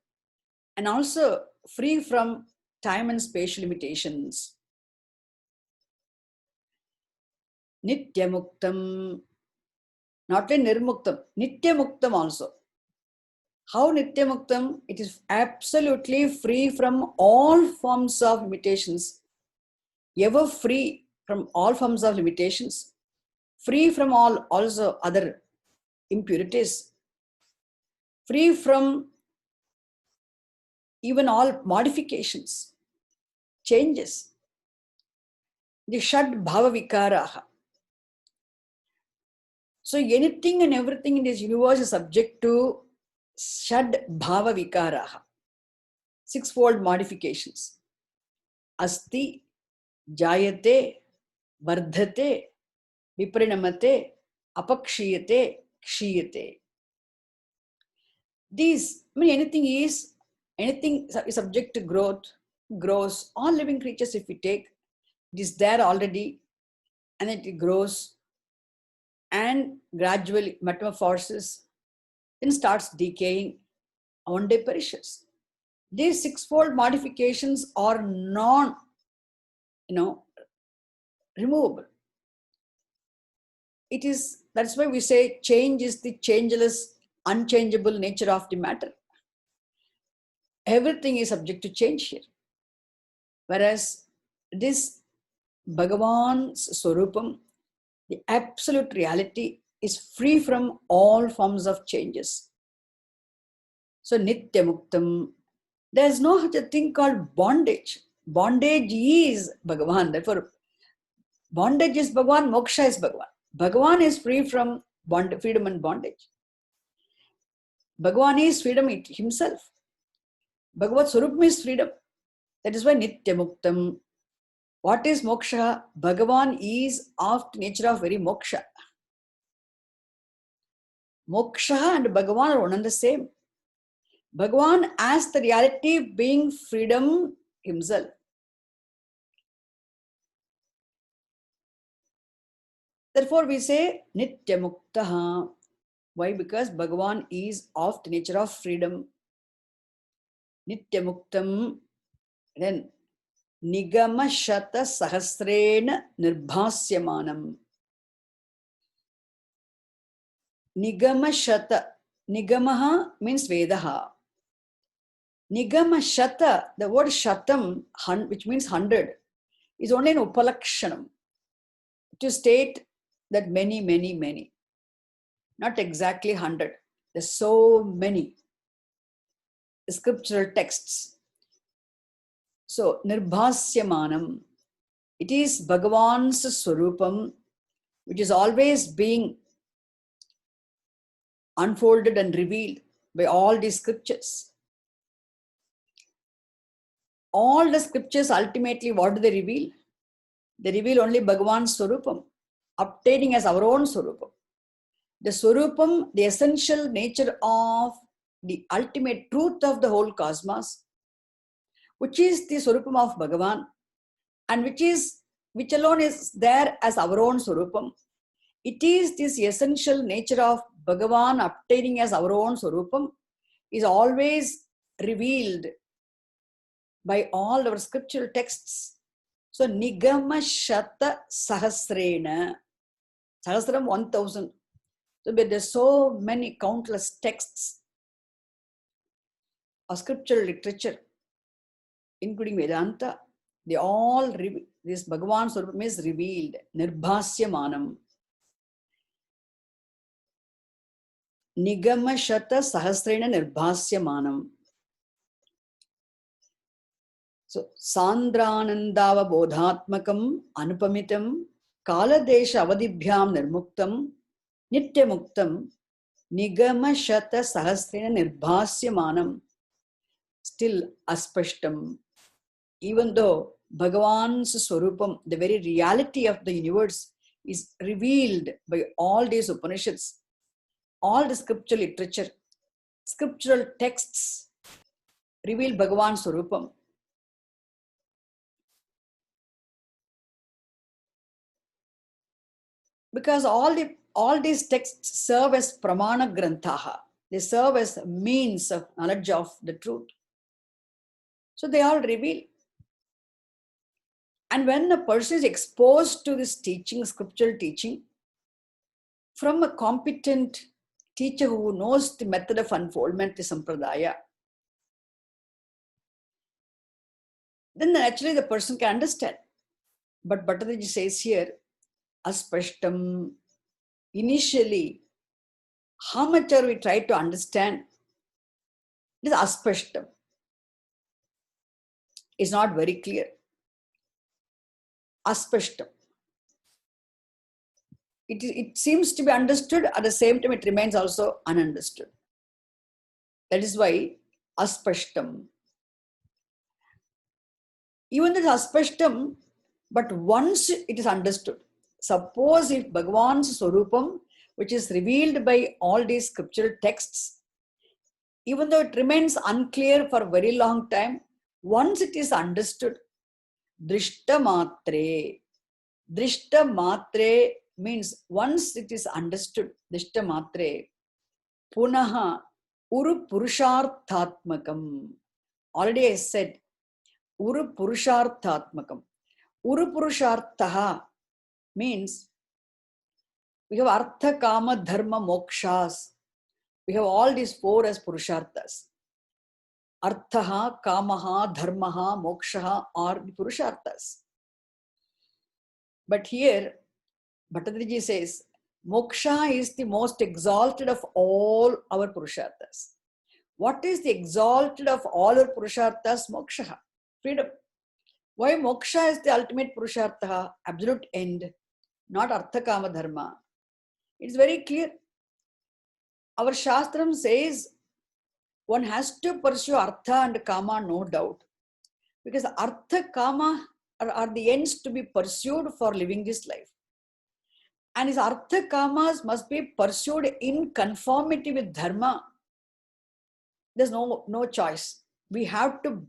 and also free from time and spatial limitations. Nityamuktam, not only Nirmuktam, Nityamuktam also. How Nityamuktam? It is absolutely free from all forms of limitations, ever free from all forms of limitations, free from all also other impurities, free from even all modifications, changes. The Shad Bhava Vikaraha. So anything and everything in this universe is subject to Shad Bhava Vikaraha, sixfold modifications. Asti, Jayate, Vardhate, Viprinamate, Apakshiyate, Kshiyate. These, anything is subject to growth, grows. All living creatures, if we take, it is there already, and it grows and gradually metamorphoses, then starts decaying, one day perishes. These sixfold modifications are removable. That's why we say change is the changeless, unchangeable nature of the matter. Everything is subject to change here. Whereas this Bhagavan's Swarupam, the absolute reality, is free from all forms of changes. So Nityamuktam, there is no such a thing called bondage. Bondage is Bhagavan. Therefore, bondage is Bhagavan, moksha is Bhagavan. Bhagavan is free from freedom and bondage. Bhagavan is freedom himself. Bhagavat Swarupam is freedom. That is why Nityamuktam. What is moksha? Bhagavan is of the nature of very moksha. Moksha and Bhagavan are one and the same. Bhagavan as the reality being freedom himself. Therefore, we say Nityamuktaha. Why? Because Bhagavan is of the nature of freedom. Nityamuktam. Then Nigama Shata Sahasrena Nirbhasyamanam. Nigama Shata. Nigamaha means Vedaha. Nigama Shata, the word Shatam, which means 100, is only an Upalakshanam to state that many, many, many. Not exactly 100. There's so many scriptural texts. So, Nirbhasyamanam, it is Bhagavan's Swarupam, which is always being unfolded and revealed by all these scriptures. All the scriptures ultimately, what do they reveal? They reveal only Bhagavan's Swarupam, obtaining as our own Swarupam. The Swarupam, the essential nature of the ultimate truth of the whole cosmos, which is the Swarupam of Bhagavan, and which alone is there as our own Swarupam. It is this essential nature of Bhagavan obtaining as our own Swarupam is always revealed by all our scriptural texts. So, Nigama Shata Sahasrena, Sahasram 1000. So, but there's so many countless texts of scriptural literature, including Vedanta, they all, this Bhagavan Swarupam is revealed. Nirbhasyamanam. Nigama Shata Sahasrena Nirbhasyamanam. So, Sandranandava Bodhatmakam Anupamitam Kaladesha Avadibhyam Nirmuktam Nityamuktam Nigama Shata Sahasrena Nirbhasyamanam. Still aspashtam. Even though Bhagavan's Swarupam, the very reality of the universe, is revealed by all these Upanishads, all the scriptural literature, scriptural texts reveal Bhagavan's Swarupam. Because all these texts serve as pramana granthaha. They serve as means of knowledge of the truth. So they all reveal. And when a person is exposed to this teaching, scriptural teaching, from a competent teacher who knows the method of unfoldment, the sampradaya, then naturally the person can understand. But Bhattacharya says here, aspashtam, initially, how much are we try to understand? It is aspashtam. It's not very clear. Aspashtam. It seems to be understood, at the same time it remains also ununderstood. That is why aspashtam. Even though it's aspashtam, but once it is understood, suppose if Bhagavan's Swarupam, which is revealed by all these scriptural texts, even though it remains unclear for a very long time, once it is understood, drishta matre. Drishta matre means once it is understood, drishta matre, punaha uru purusharthatmakam. Already I said, uru purusharthatmakam. Uru purusharthaha means we have artha, kama, dharma, mokshas. We have all these four as purusharthas. Arthaha, kamaha, dharmaha, mokshaha are the purusharthas. But here, Bhattacharya says, moksha is the most exalted of all our purusharthas. What is the exalted of all our purusharthas? Moksha, freedom. Why moksha is the ultimate purushartha, absolute end, not artha, kama, dharma? It's very clear. Our Shastram says one has to pursue artha and kama, no doubt. Because artha, kama are the ends to be pursued for living this life. And his artha, kamas must be pursued in conformity with dharma. There's no choice. We have to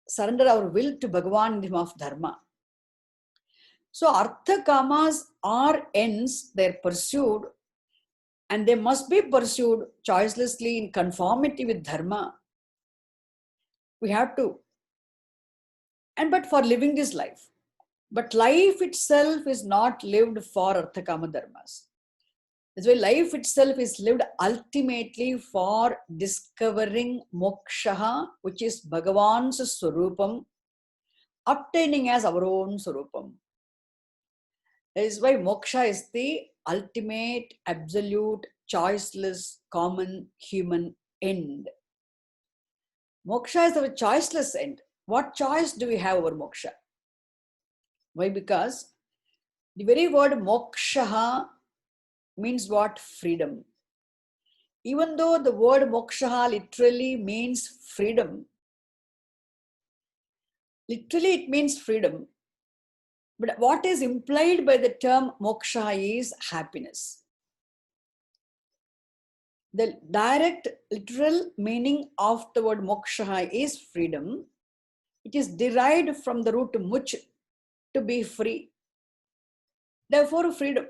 surrender our will to Bhagavan in the name of dharma. So artha, kamas are ends, they're pursued, and they must be pursued choicelessly in conformity with dharma. We have to. But for living this life. But life itself is not lived for artha, kama, dharmas. That's why life itself is lived ultimately for discovering moksha, which is Bhagavan's Swarupam, obtaining as our own Swarupam. That is why moksha is the ultimate, absolute, choiceless, common human end. Moksha is our choiceless end. What choice do we have over moksha? Why? Because the very word moksha means what? Freedom. Even though the word moksha literally means freedom, literally it means freedom, but what is implied by the term moksha is happiness. The direct literal meaning of the word moksha is freedom. It is derived from the root much, to be free. Therefore, freedom.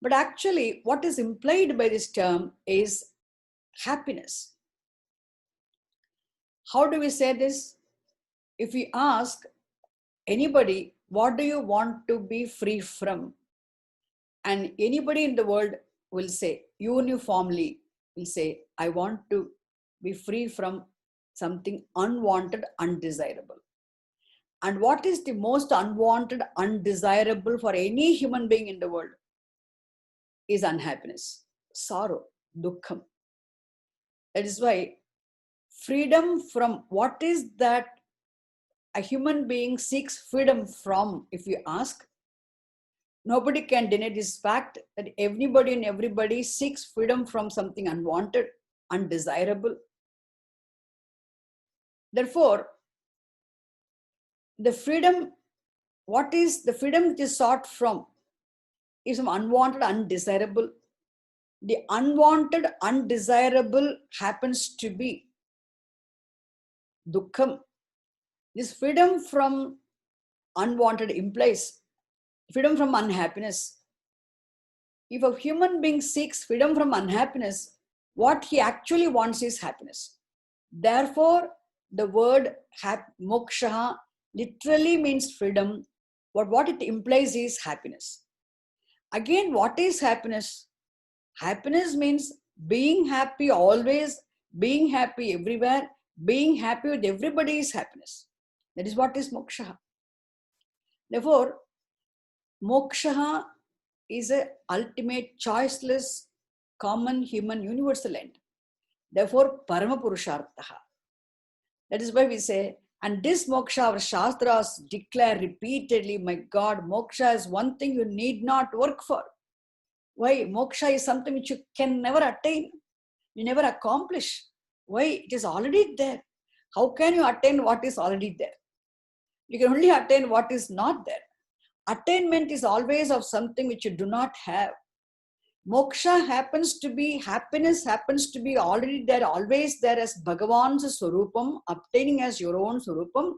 But actually, what is implied by this term is happiness. How do we say this? If we ask anybody, what do you want to be free from? And anybody in the world will say, uniformly will say, I want to be free from something unwanted, undesirable. And what is the most unwanted, undesirable for any human being in the world is unhappiness, sorrow, dukkham. That is why freedom from what is that a human being seeks freedom from, if you ask, nobody can deny this fact that everybody and everybody seeks freedom from something unwanted, undesirable. Therefore, the freedom, what is the freedom which is sought from is from unwanted, undesirable. The unwanted, undesirable happens to be dukkham. This freedom from unwanted implies freedom from unhappiness. If a human being seeks freedom from unhappiness, what he actually wants is happiness. Therefore, the word moksha literally means freedom, but what it implies is happiness. Again, what is happiness? Happiness means being happy always, being happy everywhere, being happy with everybody is happiness. That is what is moksha. Therefore, moksha is an ultimate, choiceless, common, human, universal end. Therefore, parama purushartha. That is why we say, and this moksha, our Shastras declare repeatedly, my God, moksha is one thing you need not work for. Why? Moksha is something which you can never attain, you never accomplish. Why? It is already there. How can you attain what is already there? You can only attain what is not there. Attainment is always of something which you do not have. Moksha happens to be, happiness happens to be already there, always there as Bhagavan's Swarupam, obtaining as your own Swarupam.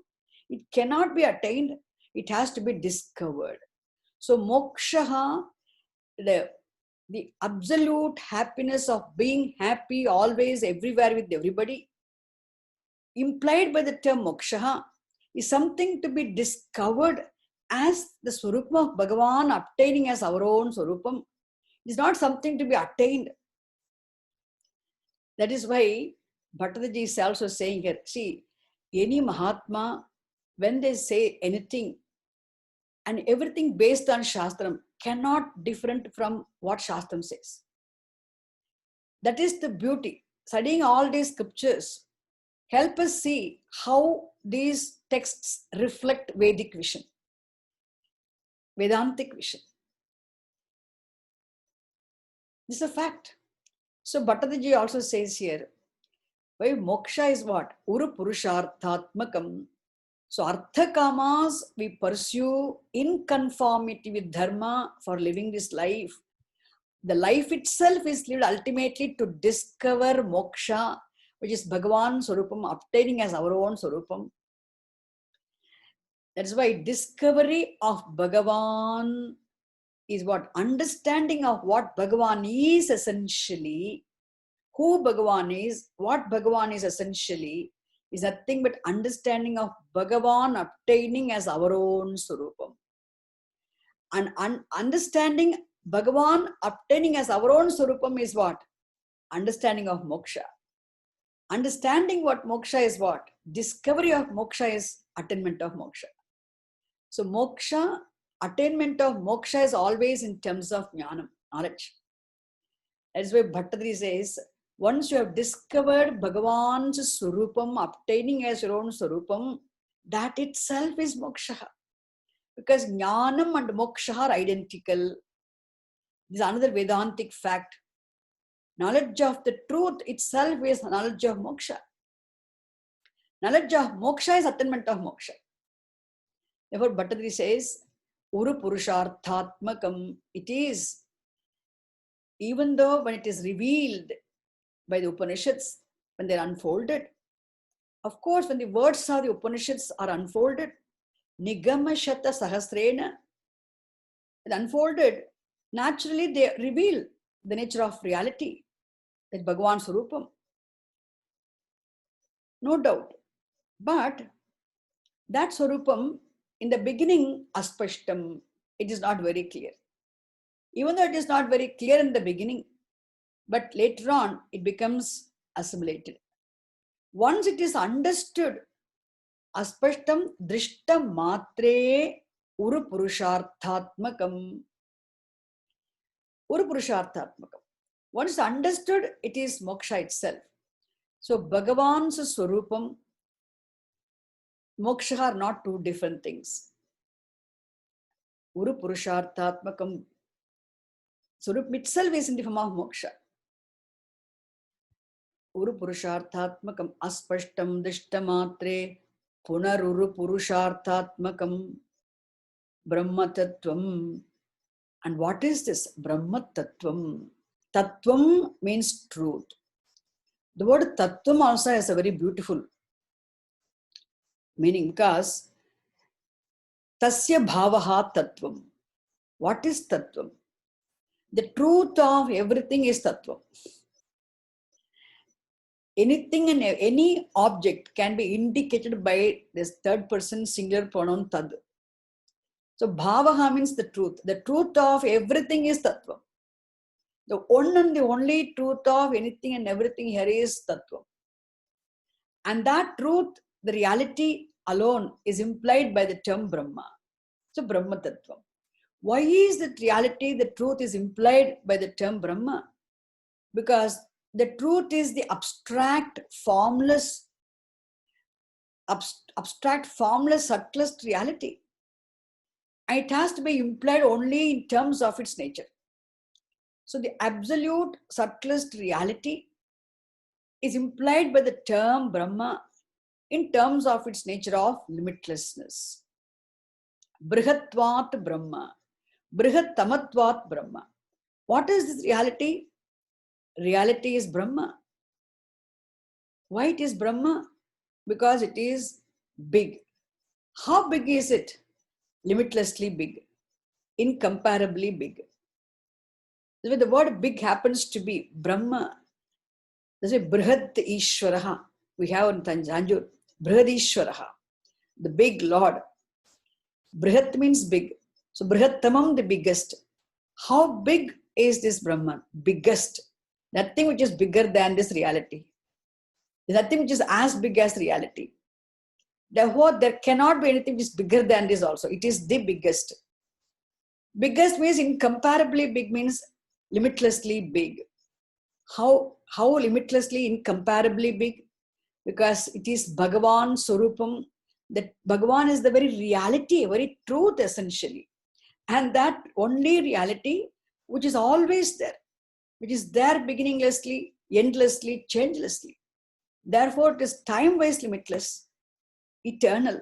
It cannot be attained, it has to be discovered. So moksha, the absolute happiness of being happy always, everywhere with everybody, implied by the term moksha, is something to be discovered as the Swarupam of Bhagavan, obtaining as our own Swarupam. It is not something to be attained. That is why Bhattacharya is also saying here, see, any Mahatma, when they say anything, and everything based on Shastram, cannot different from what Shastram says. That is the beauty. Studying all these scriptures help us see how these texts reflect Vedic vision, Vedantic vision. This is a fact. So Bhattacharya also says here, why moksha is what? Uru Purusharthatmakam. So artha kamas we pursue in conformity with dharma for living this life. The life itself is lived ultimately to discover moksha, which is Bhagavan Swarupam, obtaining as our own Swarupam. That's why discovery of Bhagavan is what? Understanding of what Bhagavan is essentially, who Bhagavan is, what Bhagavan is essentially, is nothing but understanding of Bhagavan obtaining as our own Swarupam. And understanding Bhagavan obtaining as our own Swarupam is what? Understanding of moksha. Understanding what moksha is what? Discovery of moksha is attainment of moksha. So moksha, attainment of moksha is always in terms of jnanam, knowledge. That's why Bhattacharya says, once you have discovered Bhagavan's Swarupam, obtaining as your own Swarupam, that itself is moksha. Because jnanam and moksha are identical. This is another Vedantic fact. Knowledge of the truth itself is knowledge of moksha. Knowledge of moksha is attainment of moksha. Therefore, Bhattacharya says, Uru Purusharthatmakam. It is, even though when it is revealed by the Upanishads, when they are unfolded, of course, when the words of the Upanishads are unfolded, Nigama Shata Sahasrena, unfolded, naturally they reveal the nature of reality, that Bhagavan Swarupam. No doubt. But that Swarupam, in the beginning, aspashtam, it is not very clear. Even though it is not very clear in the beginning, but later on it becomes assimilated. Once it is understood, aspashtam drishta matre uru purusharthatmakam. Uru purusharthatmakam. Once understood, it is moksha itself. So Bhagavan's swarupam, moksha are not two different things. Uru purusharthatmakam. Swarup itself is in the form of moksha. Uru purusharthatmakam aspashtam dishtamatre punaruru purusharthatmakam brahmatattvam. And what is this brahmatattvam? Tattvam means truth. The word tattvam also has a very beautiful meaning, because tasya bhavaha tattvam. What is tattvam? The truth of everything is tattvam. Anything and any object can be indicated by this third person singular pronoun tad. So bhavaha means the truth. The truth of everything is tattva. The one and the only truth of anything and everything here is tattva. And that truth, the reality alone, is implied by the term Brahma. So Brahma Tattva. Why is that reality, the truth is implied by the term Brahma? Because the truth is the abstract, formless, subtlest reality. And it has to be implied only in terms of its nature. So the absolute, subtlest reality is implied by the term Brahma in terms of its nature of limitlessness. Brihatvat Brahma. Brihattamatvat Brahma. What is this reality? Reality is Brahma. Why it is Brahma? Because it is big. How big is it? Limitlessly big. Incomparably big. The word big happens to be Brahma. That's why Brihat Ishwaraha. We have in Tanjore. Brihadishwaraha. The big Lord. Brihat means big. So Brihattamam, the biggest. How big is this Brahman? Biggest. Nothing which is bigger than this reality. There's nothing which is as big as reality. Therefore, there cannot be anything which is bigger than this also. It is the biggest. Biggest means incomparably big, means limitlessly big. How limitlessly, incomparably big? Because it is Bhagavan Swarupam. That Bhagavan is the very reality, very truth essentially. And that only reality which is always there, which is there beginninglessly, endlessly, changelessly. Therefore, it is time-wise limitless, eternal.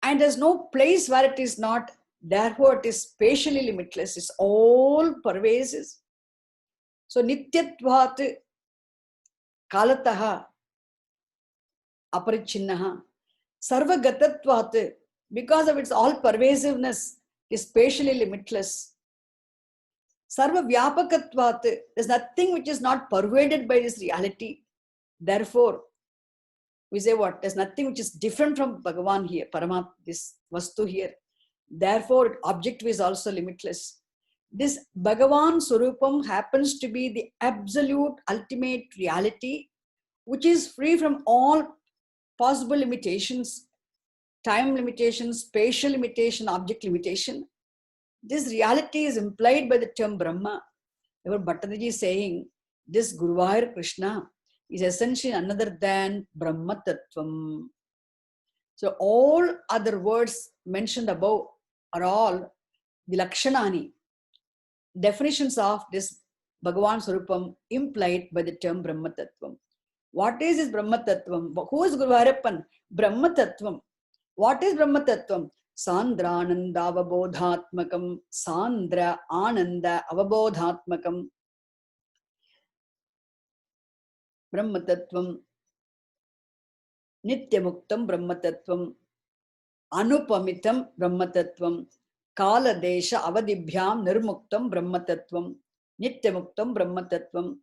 And there's no place where it is not. Therefore, it is spatially limitless. It's all pervasive. So, Nityatvat Kalataha Aparichinnaha Sarvagatatvat, because of its all pervasiveness, is spatially limitless. Sarva Vyapakatvat, there's nothing which is not pervaded by this reality. Therefore, we say what? There's nothing which is different from Bhagavan here, Paramat, this Vastu here. Therefore, objective is also limitless. This Bhagavan Swarupam happens to be the absolute ultimate reality, which is free from all possible limitations, time limitation, spatial limitation, object limitation. This reality is implied by the term Brahma. Therefore, Bhattacharya is saying this Guruvayur Krishna is essentially another than Brahma Tattvam. So all other words mentioned above are all the Lakshanani, definitions of this Bhagavan Swarupam implied by the term Brahma Tattvam. What is this Brahma Tattvam? Who is Guruvayurappan? Brahma Tattvam. What is Brahma Tattvam? Sandra Ananda Avabodhatmakam. Sandra Ananda Avabodhatmakam. Brahma Tattvam. Nityamuktam Brahma Tattvam. Anupamitam Brahma Tattvam. Kala Desha Avadibhyam Nirmuktam Brahma Tattvam. Nityamuktam Brahma Tattvam.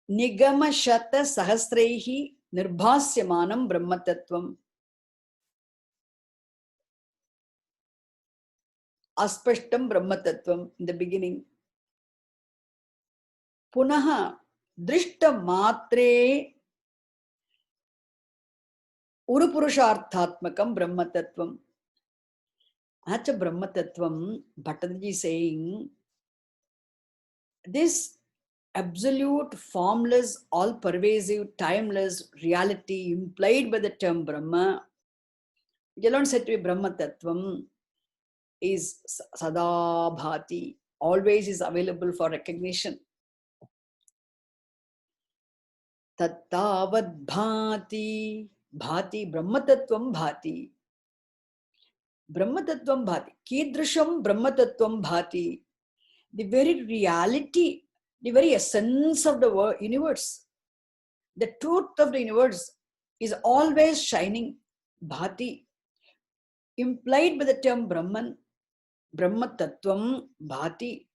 Nigama Shata Sahasrehi Nirbhasyamanam Brahma Tattvam. aspashtam brahmatattvam in the beginning. Punaha drishta matre urupurusharthatmakam brahmatattvam. That's a brahmatattvam. Bhattacharya saying this absolute, formless, all-pervasive, timeless reality implied by the term Brahma, which alone said to be Brahma Tattvam, is Sada Bhati, always is available for recognition. Tattavad Bhati, Bhati, Brahma Tattvam Bhati. Brahma Tattvam Bhati. Kidrisham Brahma Tattvam Bhati. The very reality, the very essence of the universe, the truth of the universe is always shining. Bhati, implied by the term Brahman, Brahma Tattvam Bhati.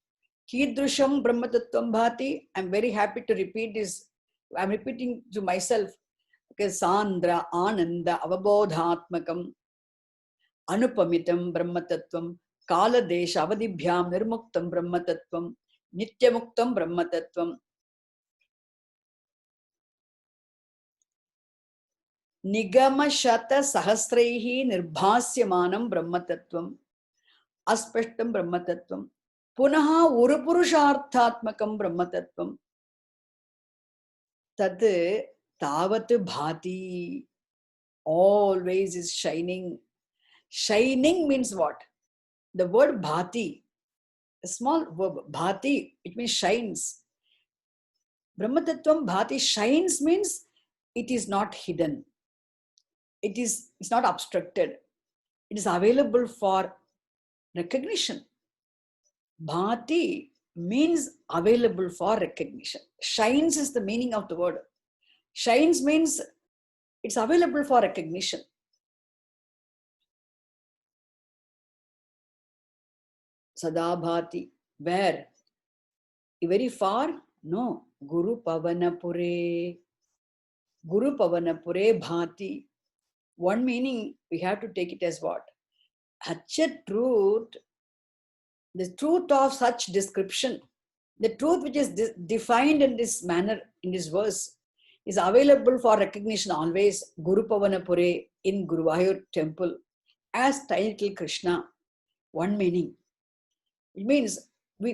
Kidrusham Brahma Tattvam Bhati. I'm very happy to repeat this. I'm repeating to myself because Sandra, Ananda, Avabodhatmakam, Anupamitam Brahma Tattvam, Kala Desha, Avadibhyam, Nirmuktam Brahma Tattvam, Nityamuktam Brahma Tattvam. Nigama Shata Sahasraihi Nirbhasyamanam Brahma Tattvam, Aspashtam Brahma Tattvam, Punaha Urupurusharthatmakam Brahma Tattvam. Tad Tavat Bhati, always is shining. Shining means what? The word Bhati, a small verb, Bhati, it means shines. Brahma Tattvam Bhati, shines means it is not hidden. It's not obstructed. It is available for recognition. Bhati means available for recognition. Shines is the meaning of the word. Shines means it's available for recognition. Sada Bhati. Where? Very far? No. Guru Pavanapure. Guru Pavanapure Bhati. One meaning we have to take it as what? Such a truth, the truth of such description, the truth which is defined in this manner, in this verse, is available for recognition always. Guru Pavanapure in Guruvayur temple as tiny little Krishna. One meaning. It means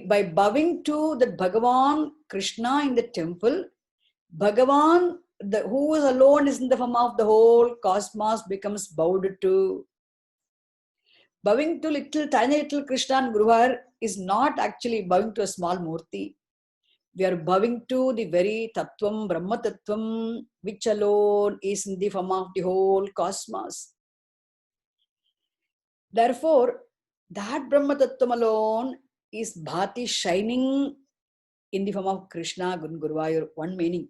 by bowing to the Bhagavan Krishna in the temple, Bhagavan, who is alone is in the form of the whole cosmos, becomes bowed to. Bowing to tiny little Krishna and Guruvayur is not actually bowing to a small murti. We are bowing to the very Tattvam, Brahma Tattvam, which alone is in the form of the whole cosmos. Therefore, that Brahma Tattvam alone is Bhati, shining in the form of Krishna, Guruvayur. One meaning.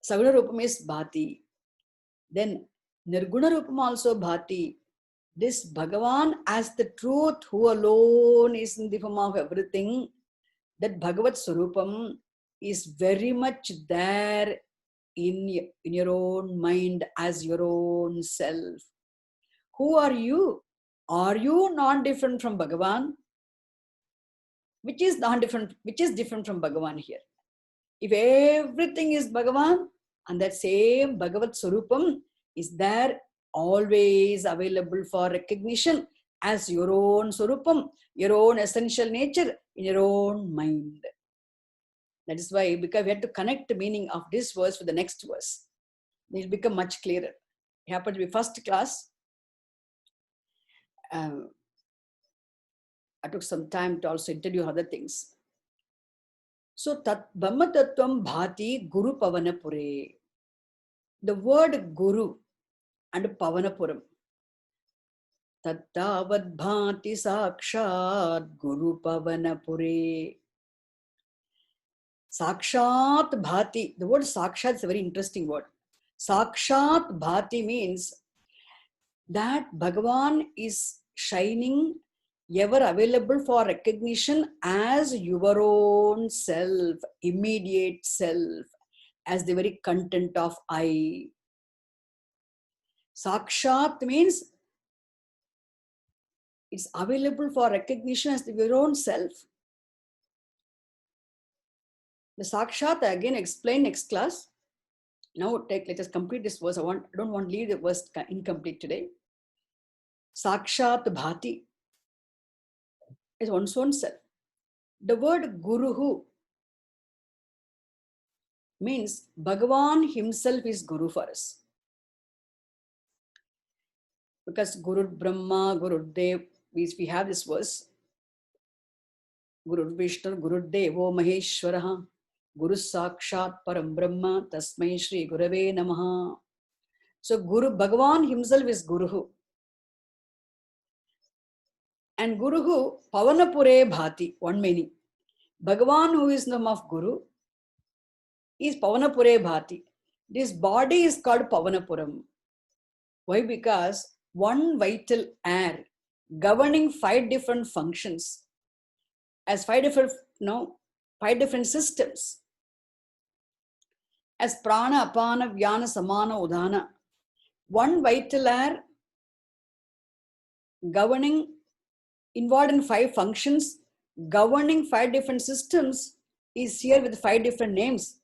Saguna Rupam is Bhati. Then Nirguna Rupam also Bhati. This Bhagavan as the truth who alone is in the form of everything, that Bhagavat Swarupam is very much there in your own mind as your own self. Who are you? Are you not different from Bhagavan? Which is different from Bhagavan here? If everything is Bhagavan, and that same Bhagavat Swarupam is there, always available for recognition as your own Swarupam, your own essential nature in your own mind. That is why, because we have to connect the meaning of this verse with the next verse. It will become much clearer. It happened to be first class. I took some time to also introduce other things. So, Brahma Tattvam Bhati Guru Pavanapure. The word Guru and Pavanapuram. Tattavad Bhati Sakshat Guru Pavanapure. Sakshat Bhati. The word Sakshat is a very interesting word. Sakshat Bhati means that Bhagavan is shining, ever available for recognition as your own self, immediate self, as the very content of I. Sakshat means It's available for recognition as your own self. The Sakshat, I again explain next class. Now let us complete this verse. I don't want to leave the verse incomplete today. Sakshat Bhati is one's own self. The word Guruhu means Bhagavan himself is Guru for us. Because Guru Brahma, Guru Dev, we have this verse. Guru Vishnu, Guru Devo Maheshwaraha, Guru Sakshat Param Brahma, Tasmai Shri Gurave Namaha. So Guru Bhagavan himself is Guruhu. And Guruhu, Pavanapure Bhati, one meaning. Bhagavan, who is the name of Guru, is Pavanapure Bhati. This body is called Pavanapuram. Why? Because one vital air governing 5 different functions as 5 different systems as prana, apana, vyana, samana, udhana. One vital air governing, involved in 5 functions, governing 5 different systems is here with 5 different names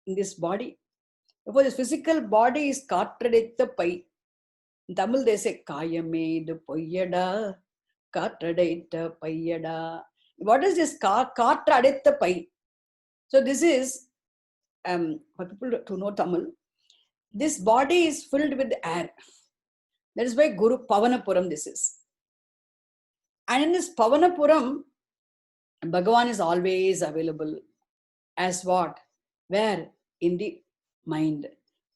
in this body. Therefore, this physical body is Kattraditha Pai. In Tamil, they say Kayamedu Poyyada, Kattraditha Payyada. What is this Kattraditha Pai? So, this is, for people to know Tamil, this body is filled with air. That is why Guru Pavanapuram this is. And in this Pavanapuram, Bhagavan is always available. As what? Where? In the mind.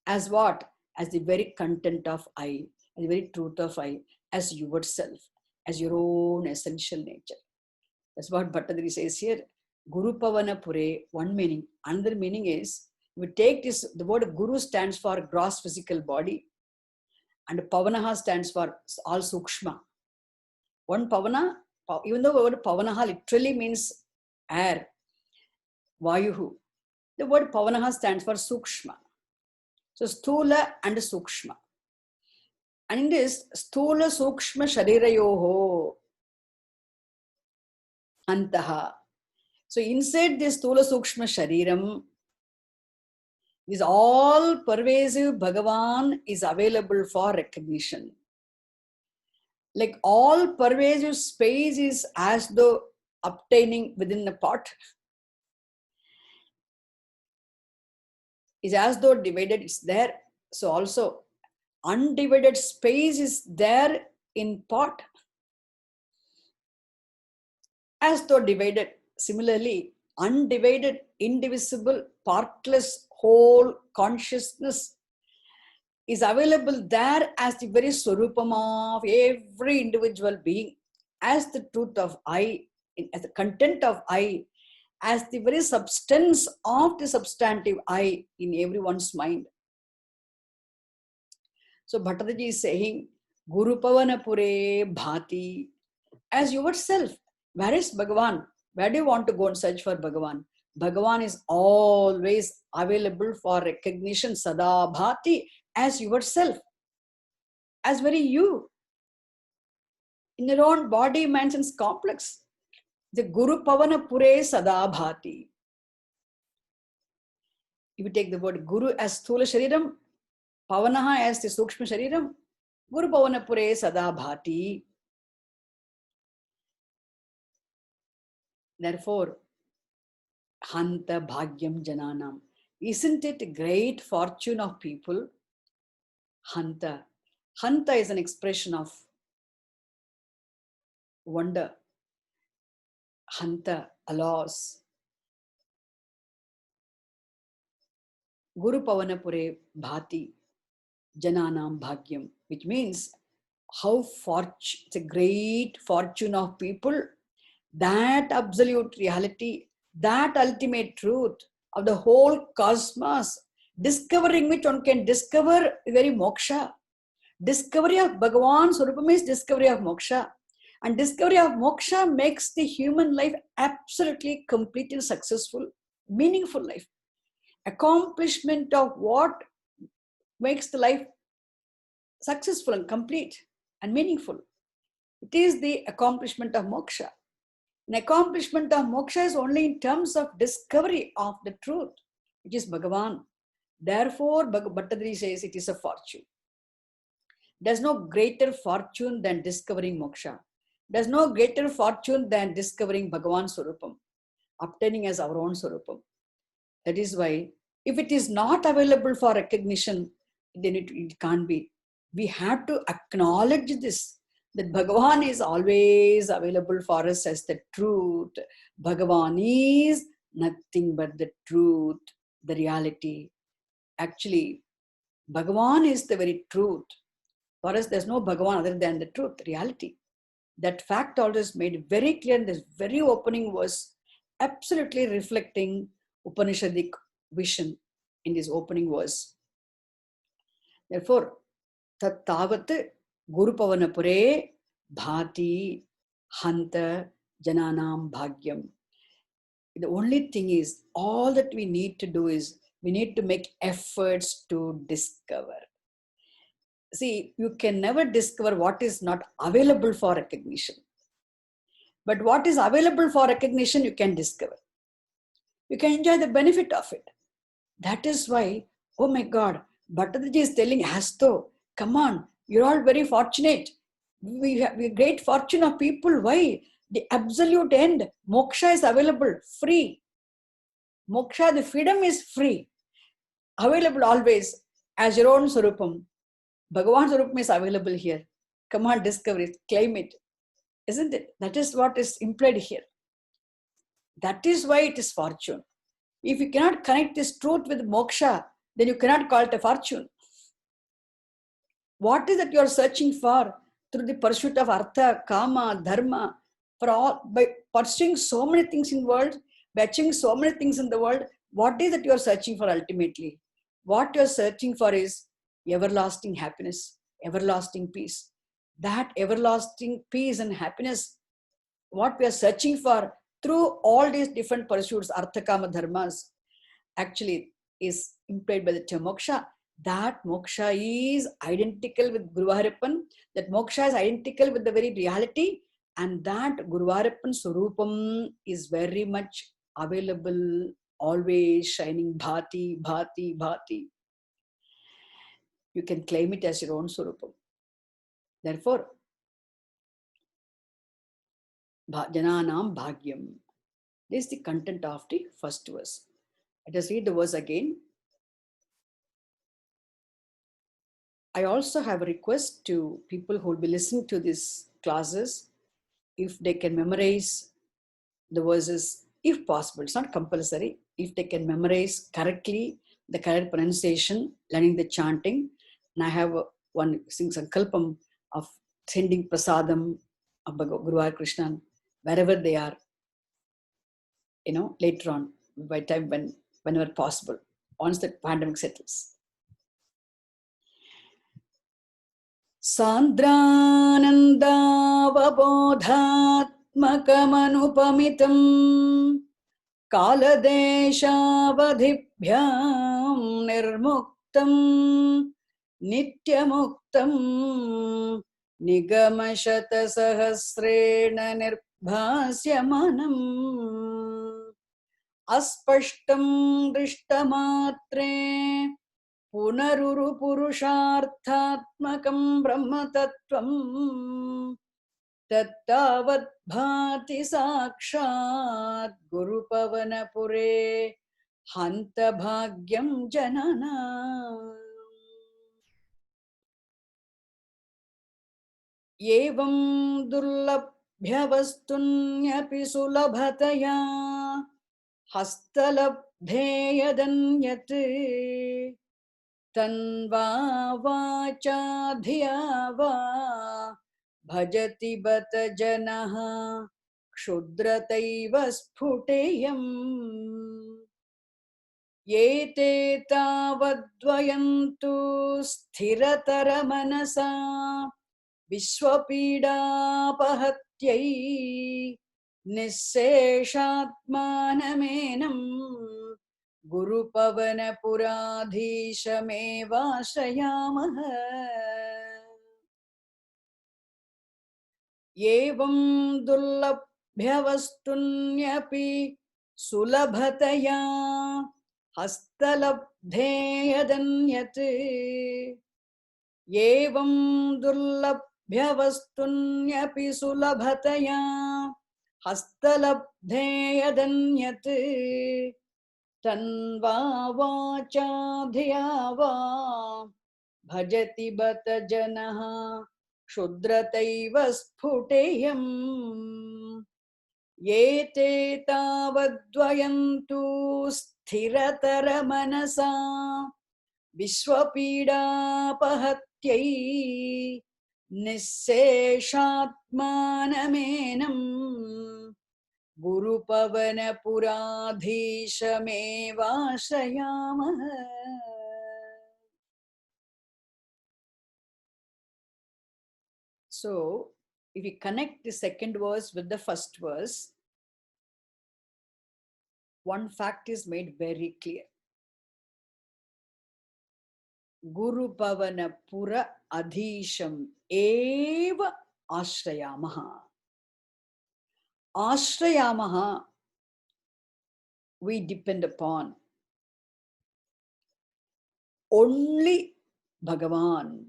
As what? As the very content of I, as the very truth of I, as yourself, as your own essential nature. That's what Bhattadri says here. Guru Pavanapure, one meaning. Another meaning is, we take this, the word Guru stands for gross physical body, and Pavanaha stands for all Sukshma. One Pavana, even though the word Pavanaha literally means air, Vayuhu, the word Pavanaha stands for Sukshma. So Sthula and Sukshma. And in this Sthula Sukshma Sharirayoho Antaha. So inside this Sthula Sukshma Shariram, this all pervasive Bhagavan is available for recognition. Like all pervasive space is as though obtaining within the pot. Is as though divided, it's there. So also undivided space is there in pot. As though divided. Similarly, undivided, indivisible, partless, whole consciousness is available there as the very swarupam of every individual being, as the truth of I, as the content of I, as the very substance of the substantive I in everyone's mind. So Bhattacharya is saying, Guru Pavanapure Bhati, as yourself. Where is Bhagavan? Where do you want to go and search for Bhagavan? Bhagavan is always available for recognition, Sada Bhati, as yourself, as very you. In your own body, mind, sense complex. The Guru Pavanapure Sada Bhati. If you take the word Guru as Sthula Shariram, Pavanaha as the Sukshma Shariram, Guru Pavanapure Sada Bhati. Therefore, Hanta Bhagyam Jananam. Isn't it a great fortune of people? Hanta. Hanta is an expression of wonder. Hanta, alas. Guru Pavanapure Bhati Jananam Bhagyam, which means how it's a great fortune of people, that absolute reality, that ultimate truth of the whole cosmos, discovering which one can discover very moksha. Discovery of Bhagavan Swarupam is discovery of moksha. And discovery of moksha makes the human life absolutely complete and successful, meaningful life. Accomplishment of what makes the life successful and complete and meaningful. It is the accomplishment of moksha. An accomplishment of moksha is only in terms of discovery of the truth, which is Bhagavan. Therefore, Bhattadri says it is a fortune. There's no greater fortune than discovering moksha. There's no greater fortune than discovering Bhagavan Swarupam, obtaining as our own Swarupam. That is why, if it is not available for recognition, then it can't be. We have to acknowledge this, that Bhagavan is always available for us as the truth. Bhagavan is nothing but the truth, the reality. Actually, Bhagavan is the very truth. For us, there's no Bhagavan other than the truth, reality. That fact always made very clear in this very opening was absolutely reflecting Upanishadic vision in this opening verse. Therefore, tat tavat Guru Pavanapure bhati hanta jananam bhagyam. The only thing is, all that we need to do is, we need to make efforts to discover. See, you can never discover what is not available for recognition. But what is available for recognition, you can discover. You can enjoy the benefit of it. That is why, oh my God, Bhattadji is telling us though, come on, you're all very fortunate. We have great fortune of people. Why? The absolute end, moksha is available, free. Moksha, the freedom is free. Available always as your own Swarupam. Bhagavan Swarupam is available here. Come on, discover it, claim it. Isn't it? That is what is implied here. That is why it is fortune. If you cannot connect this truth with moksha, then you cannot call it a fortune. What is that you are searching for through the pursuit of artha, kama, dharma, for all, by pursuing so many things in the world, by achieving so many things in the world, what is that you are searching for ultimately? What you are searching for is everlasting happiness, everlasting peace. That everlasting peace and happiness, what we are searching for through all these different pursuits, artha, kama, dharmas, actually is implied by the term moksha. That moksha is identical with Guruvayurappan, that moksha is identical with the very reality, and that Guruvayurappan Swarupam is very much available, always shining, bhati, bhati, bhati. You can claim it as your own Swarupam. Therefore, Jananam Bhagyam. This is the content of the first verse. Let us read the verse again. I also have a request to people who will be listening to these classes, if they can memorize the verses, if possible, it's not compulsory, if they can memorize correctly the correct pronunciation, learning the chanting. And I have one sankalpam of sending prasadam of Guru Krishna wherever they are, later on, by time whenever possible, once the pandemic settles. सान्द्रानन्दावबोधात्मकमनुपमितं कालदेशावधिभ्यां निर्मुक्तं नित्यमुक्तं निगमशतसहस्रेण निर्भास्यमानम् अस्पष्टं दृष्टमात्रे पुनरुरुपुरुषार्थात्मकं ब्रह्मतत्त्वं तत्तावत् भाति साक्षात् गुरुपवनपुरे हन्तभाग्यं जनानाम्। एवं दुर्लभ्यवस्तुन्यपि सुलभतया हस्तलब्धे यदन्यत् तन्वा वाचा धिया वा भजति बत जनः क्षुद्रतैव स्फुटेयम्। एते तावद्वयन्तु स्थिरतरमनसा विश्वपीडापहत्यै निःशेषात्मानमेनं गुरुपवनपुराधीशमेवाश्रयामः। एवं दुर्लभ्यवस्तुन्यपि सुलभतया हस्तलब्धे यदन्यत् एवं दुर्लभ्यवस्तुन्यपि सुलभतया हस्तलब्धे यदन्यत् तन्वा वाचा धिया वा भजति बत जनः क्षुद्रतैव स्फुटेयम् एते तावद्वयन्तु स्थिरतरमनसा विश्वपीडापहत्यै निःशेषात्मानमेनम् गुरुपवनपुराधीशमेवाश्रयामः. So, if we connect the second verse with the first verse, one fact is made very clear. Guru Pavana Pura Adhisham Eva Ashrayamaha. Ashrayamaha, we depend upon only Bhagavan.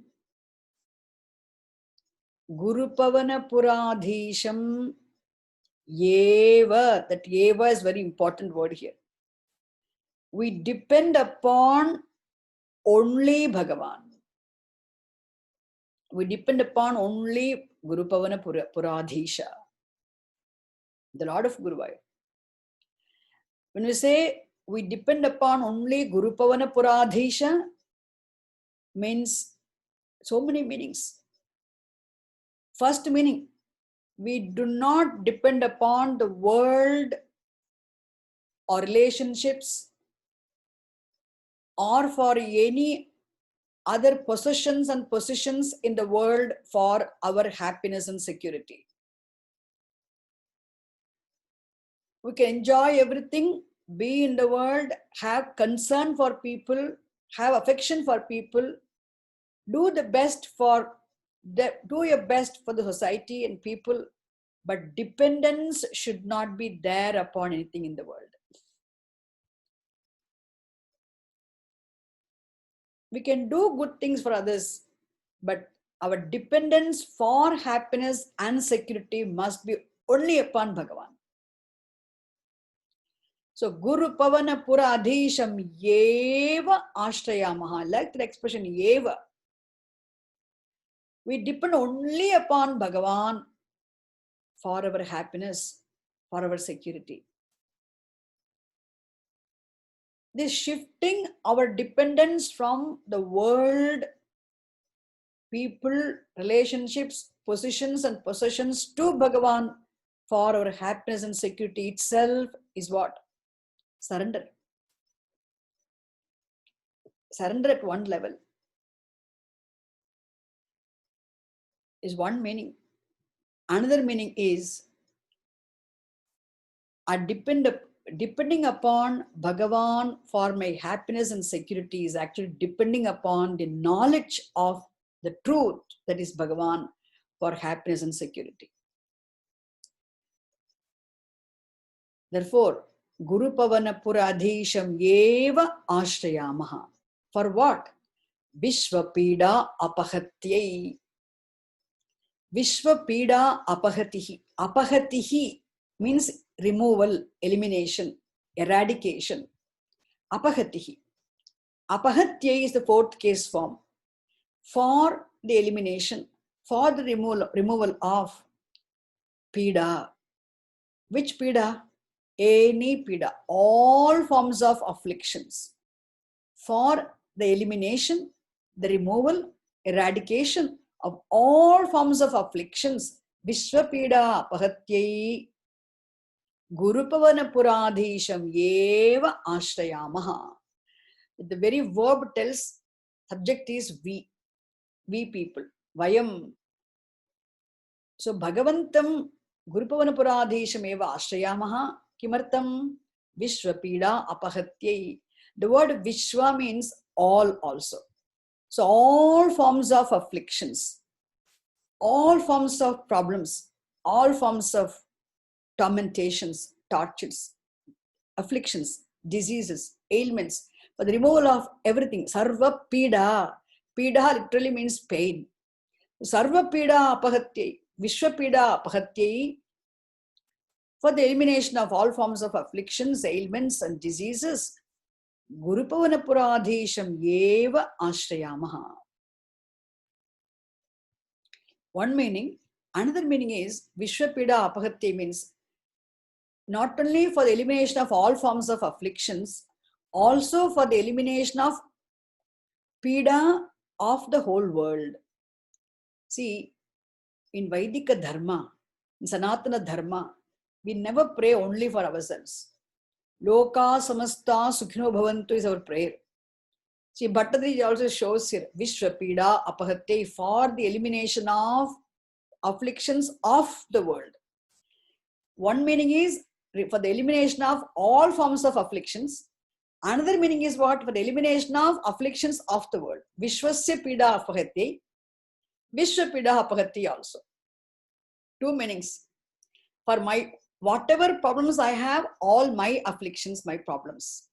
Guru Pavana Puradhisham Eva. That Eva is very important word here. We depend upon only Bhagavan. We depend upon only Guru Pavana Puradhisha, the Lord of Guruvayur. When we say we depend upon only Guru Pavana Puradhisha, means so many meanings. First meaning, we do not depend upon the world or relationships or for any other possessions and positions in the world for our happiness and security. We can enjoy everything, be in the world, have concern for people, have affection for people, do your best for the society and people, but dependence should not be there upon anything in the world. We can do good things for others, but our dependence for happiness and security must be only upon Bhagavan. So, Guru Pavana Puradhisham Yeva Ashrayamaha. Like the expression Yeva. We depend only upon Bhagavan for our happiness, for our security. This shifting our dependence from the world, people, relationships, positions and possessions to Bhagavan for our happiness and security itself is what? Surrender. Surrender at one level is one meaning. Another meaning is depending upon Bhagavan for my happiness and security is actually depending upon the knowledge of the truth that is Bhagavan for happiness and security. Therefore, Guru Pavana Puradhisham Eva Ashrayamaha. For what? Vishwapida Apahatyai. Vishwapida Apahatihi. Apahatihi means removal, elimination, eradication. Apahatihi. Apahatyai is the fourth case form. For the elimination, for the removal of pida. Which pida? Any pida. All forms of afflictions. For the elimination, the removal, eradication of all forms of afflictions. Vishwapida Apahatyai. Guru Pavana Puradhisham Eva Ashrayamaha. The very verb tells, subject is we people, Vayam. So Bhagavantam Guru Pavana Puradhisham Eva Ashrayamaha. Kimartam? Vishwapida Apahatyai. The word Vishwa means all also. So all forms of afflictions, all forms of problems, all forms of tormentations, tortures, afflictions, diseases, ailments, for the removal of everything. Sarva pida. Pida literally means pain. Sarva pida apahatyai. Vishwa pida apahatyai. For the elimination of all forms of afflictions, ailments, and diseases, Gurupavanapuradhisham eva ashrayamaha. One meaning. Another meaning is Vishwapida apahatyai means not only for the elimination of all forms of afflictions, also for the elimination of pida of the whole world. See, in Vaidika Dharma, in Sanatana Dharma, we never pray only for ourselves. Loka samasta sukhino bhavantu is our prayer. See, Bhattadri also shows here Vishwapida apahatyai, for the elimination of afflictions of the world. One meaning is for the elimination of all forms of afflictions. Another meaning is what? For the elimination of afflictions of the world. Vishwasya pida apahatyai, Vishwapida apahatyai also. Two meanings. For my whatever problems I have, all my afflictions, my problems.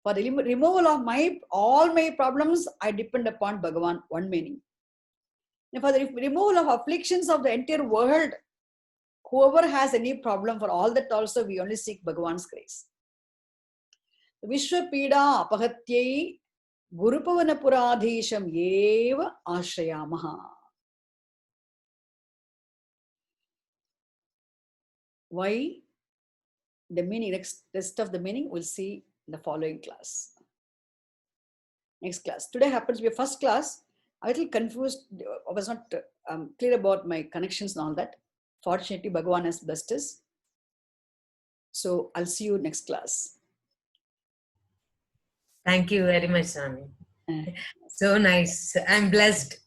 For the removal of all my problems, I depend upon Bhagavan. One meaning. And for the removal of afflictions of the entire world, whoever has any problem, for all that also we only seek Bhagavan's grace. Vishwapida apahatyai Gurupavanapuradhisham eva ashrayamaha. Why? The meaning, rest of the meaning we'll see in the following class. Next class. Today happens to be a first class. I was a little confused. I was not clear about my connections and all that. Fortunately, Bhagavan has blessed us. So I'll see you next class. Thank you very much, Swami. So nice. I'm blessed.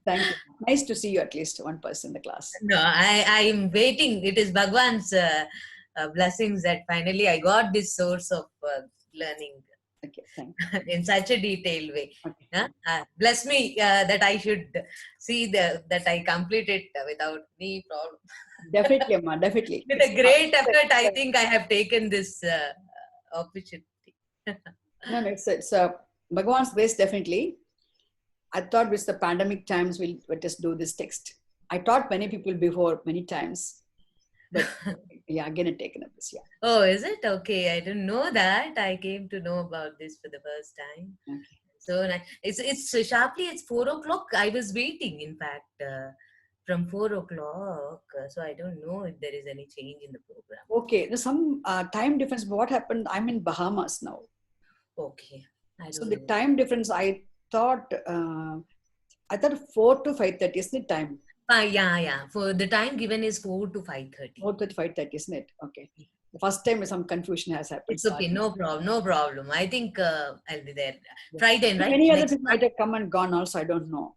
Thank you. Nice to see you, at least one person in the class. No, I am waiting. It is Bhagwan's blessings that finally I got this source of learning. Okay, thank you. In such a detailed way. Okay. Bless me that I should see that I complete it without any problem. Definitely, Amma, definitely. With a great effort, I think I have taken this opportunity. No, it's Bhagavan's grace, definitely. I thought with the pandemic times, we'll just do this text. I taught many people before, many times. But yeah, again, I've taken up this, yeah. Oh, is it? Okay, I didn't know that. I came to know about this for the first time. Okay. So it's sharply, it's 4 o'clock. I was waiting, in fact, from 4 o'clock. So I don't know if there is any change in the program. Okay, there's some time difference. But what happened? I'm in Bahamas now. Okay. So the time difference, I thought 4 to 5:30, isn't it time? Yeah. For the time given is 4 to 5:30. 4 to 5:30, isn't it? Okay. The first time some confusion has happened. It's okay, no problem. I think I'll be there. Friday, right? Many other people might have come and gone also, I don't know.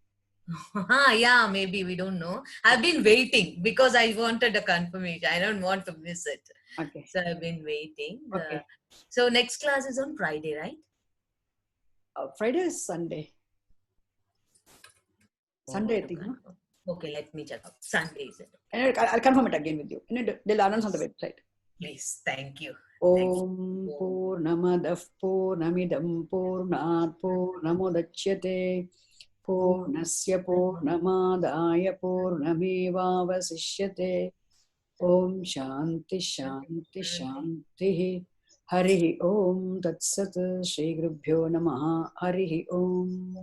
Yeah, maybe, we don't know. I've been waiting because I wanted a confirmation. I don't want to miss it. Okay. So I've been waiting. Okay. So next class is on Friday, right? Friday is Sunday. Sunday, I think. No? Okay, let me check out. Sunday is it? I'll confirm it again with you. They'll announce on the website. Please, thank you. Om Purnamadav Purnamidam Purnat Purnamudachyate Purnasya Purnamadaya Purnamevavasishyate. Om Shanti Shanti Shanti. Harihi Om Tat Sat Shri Gurubhyo Namaha. Harihi Om.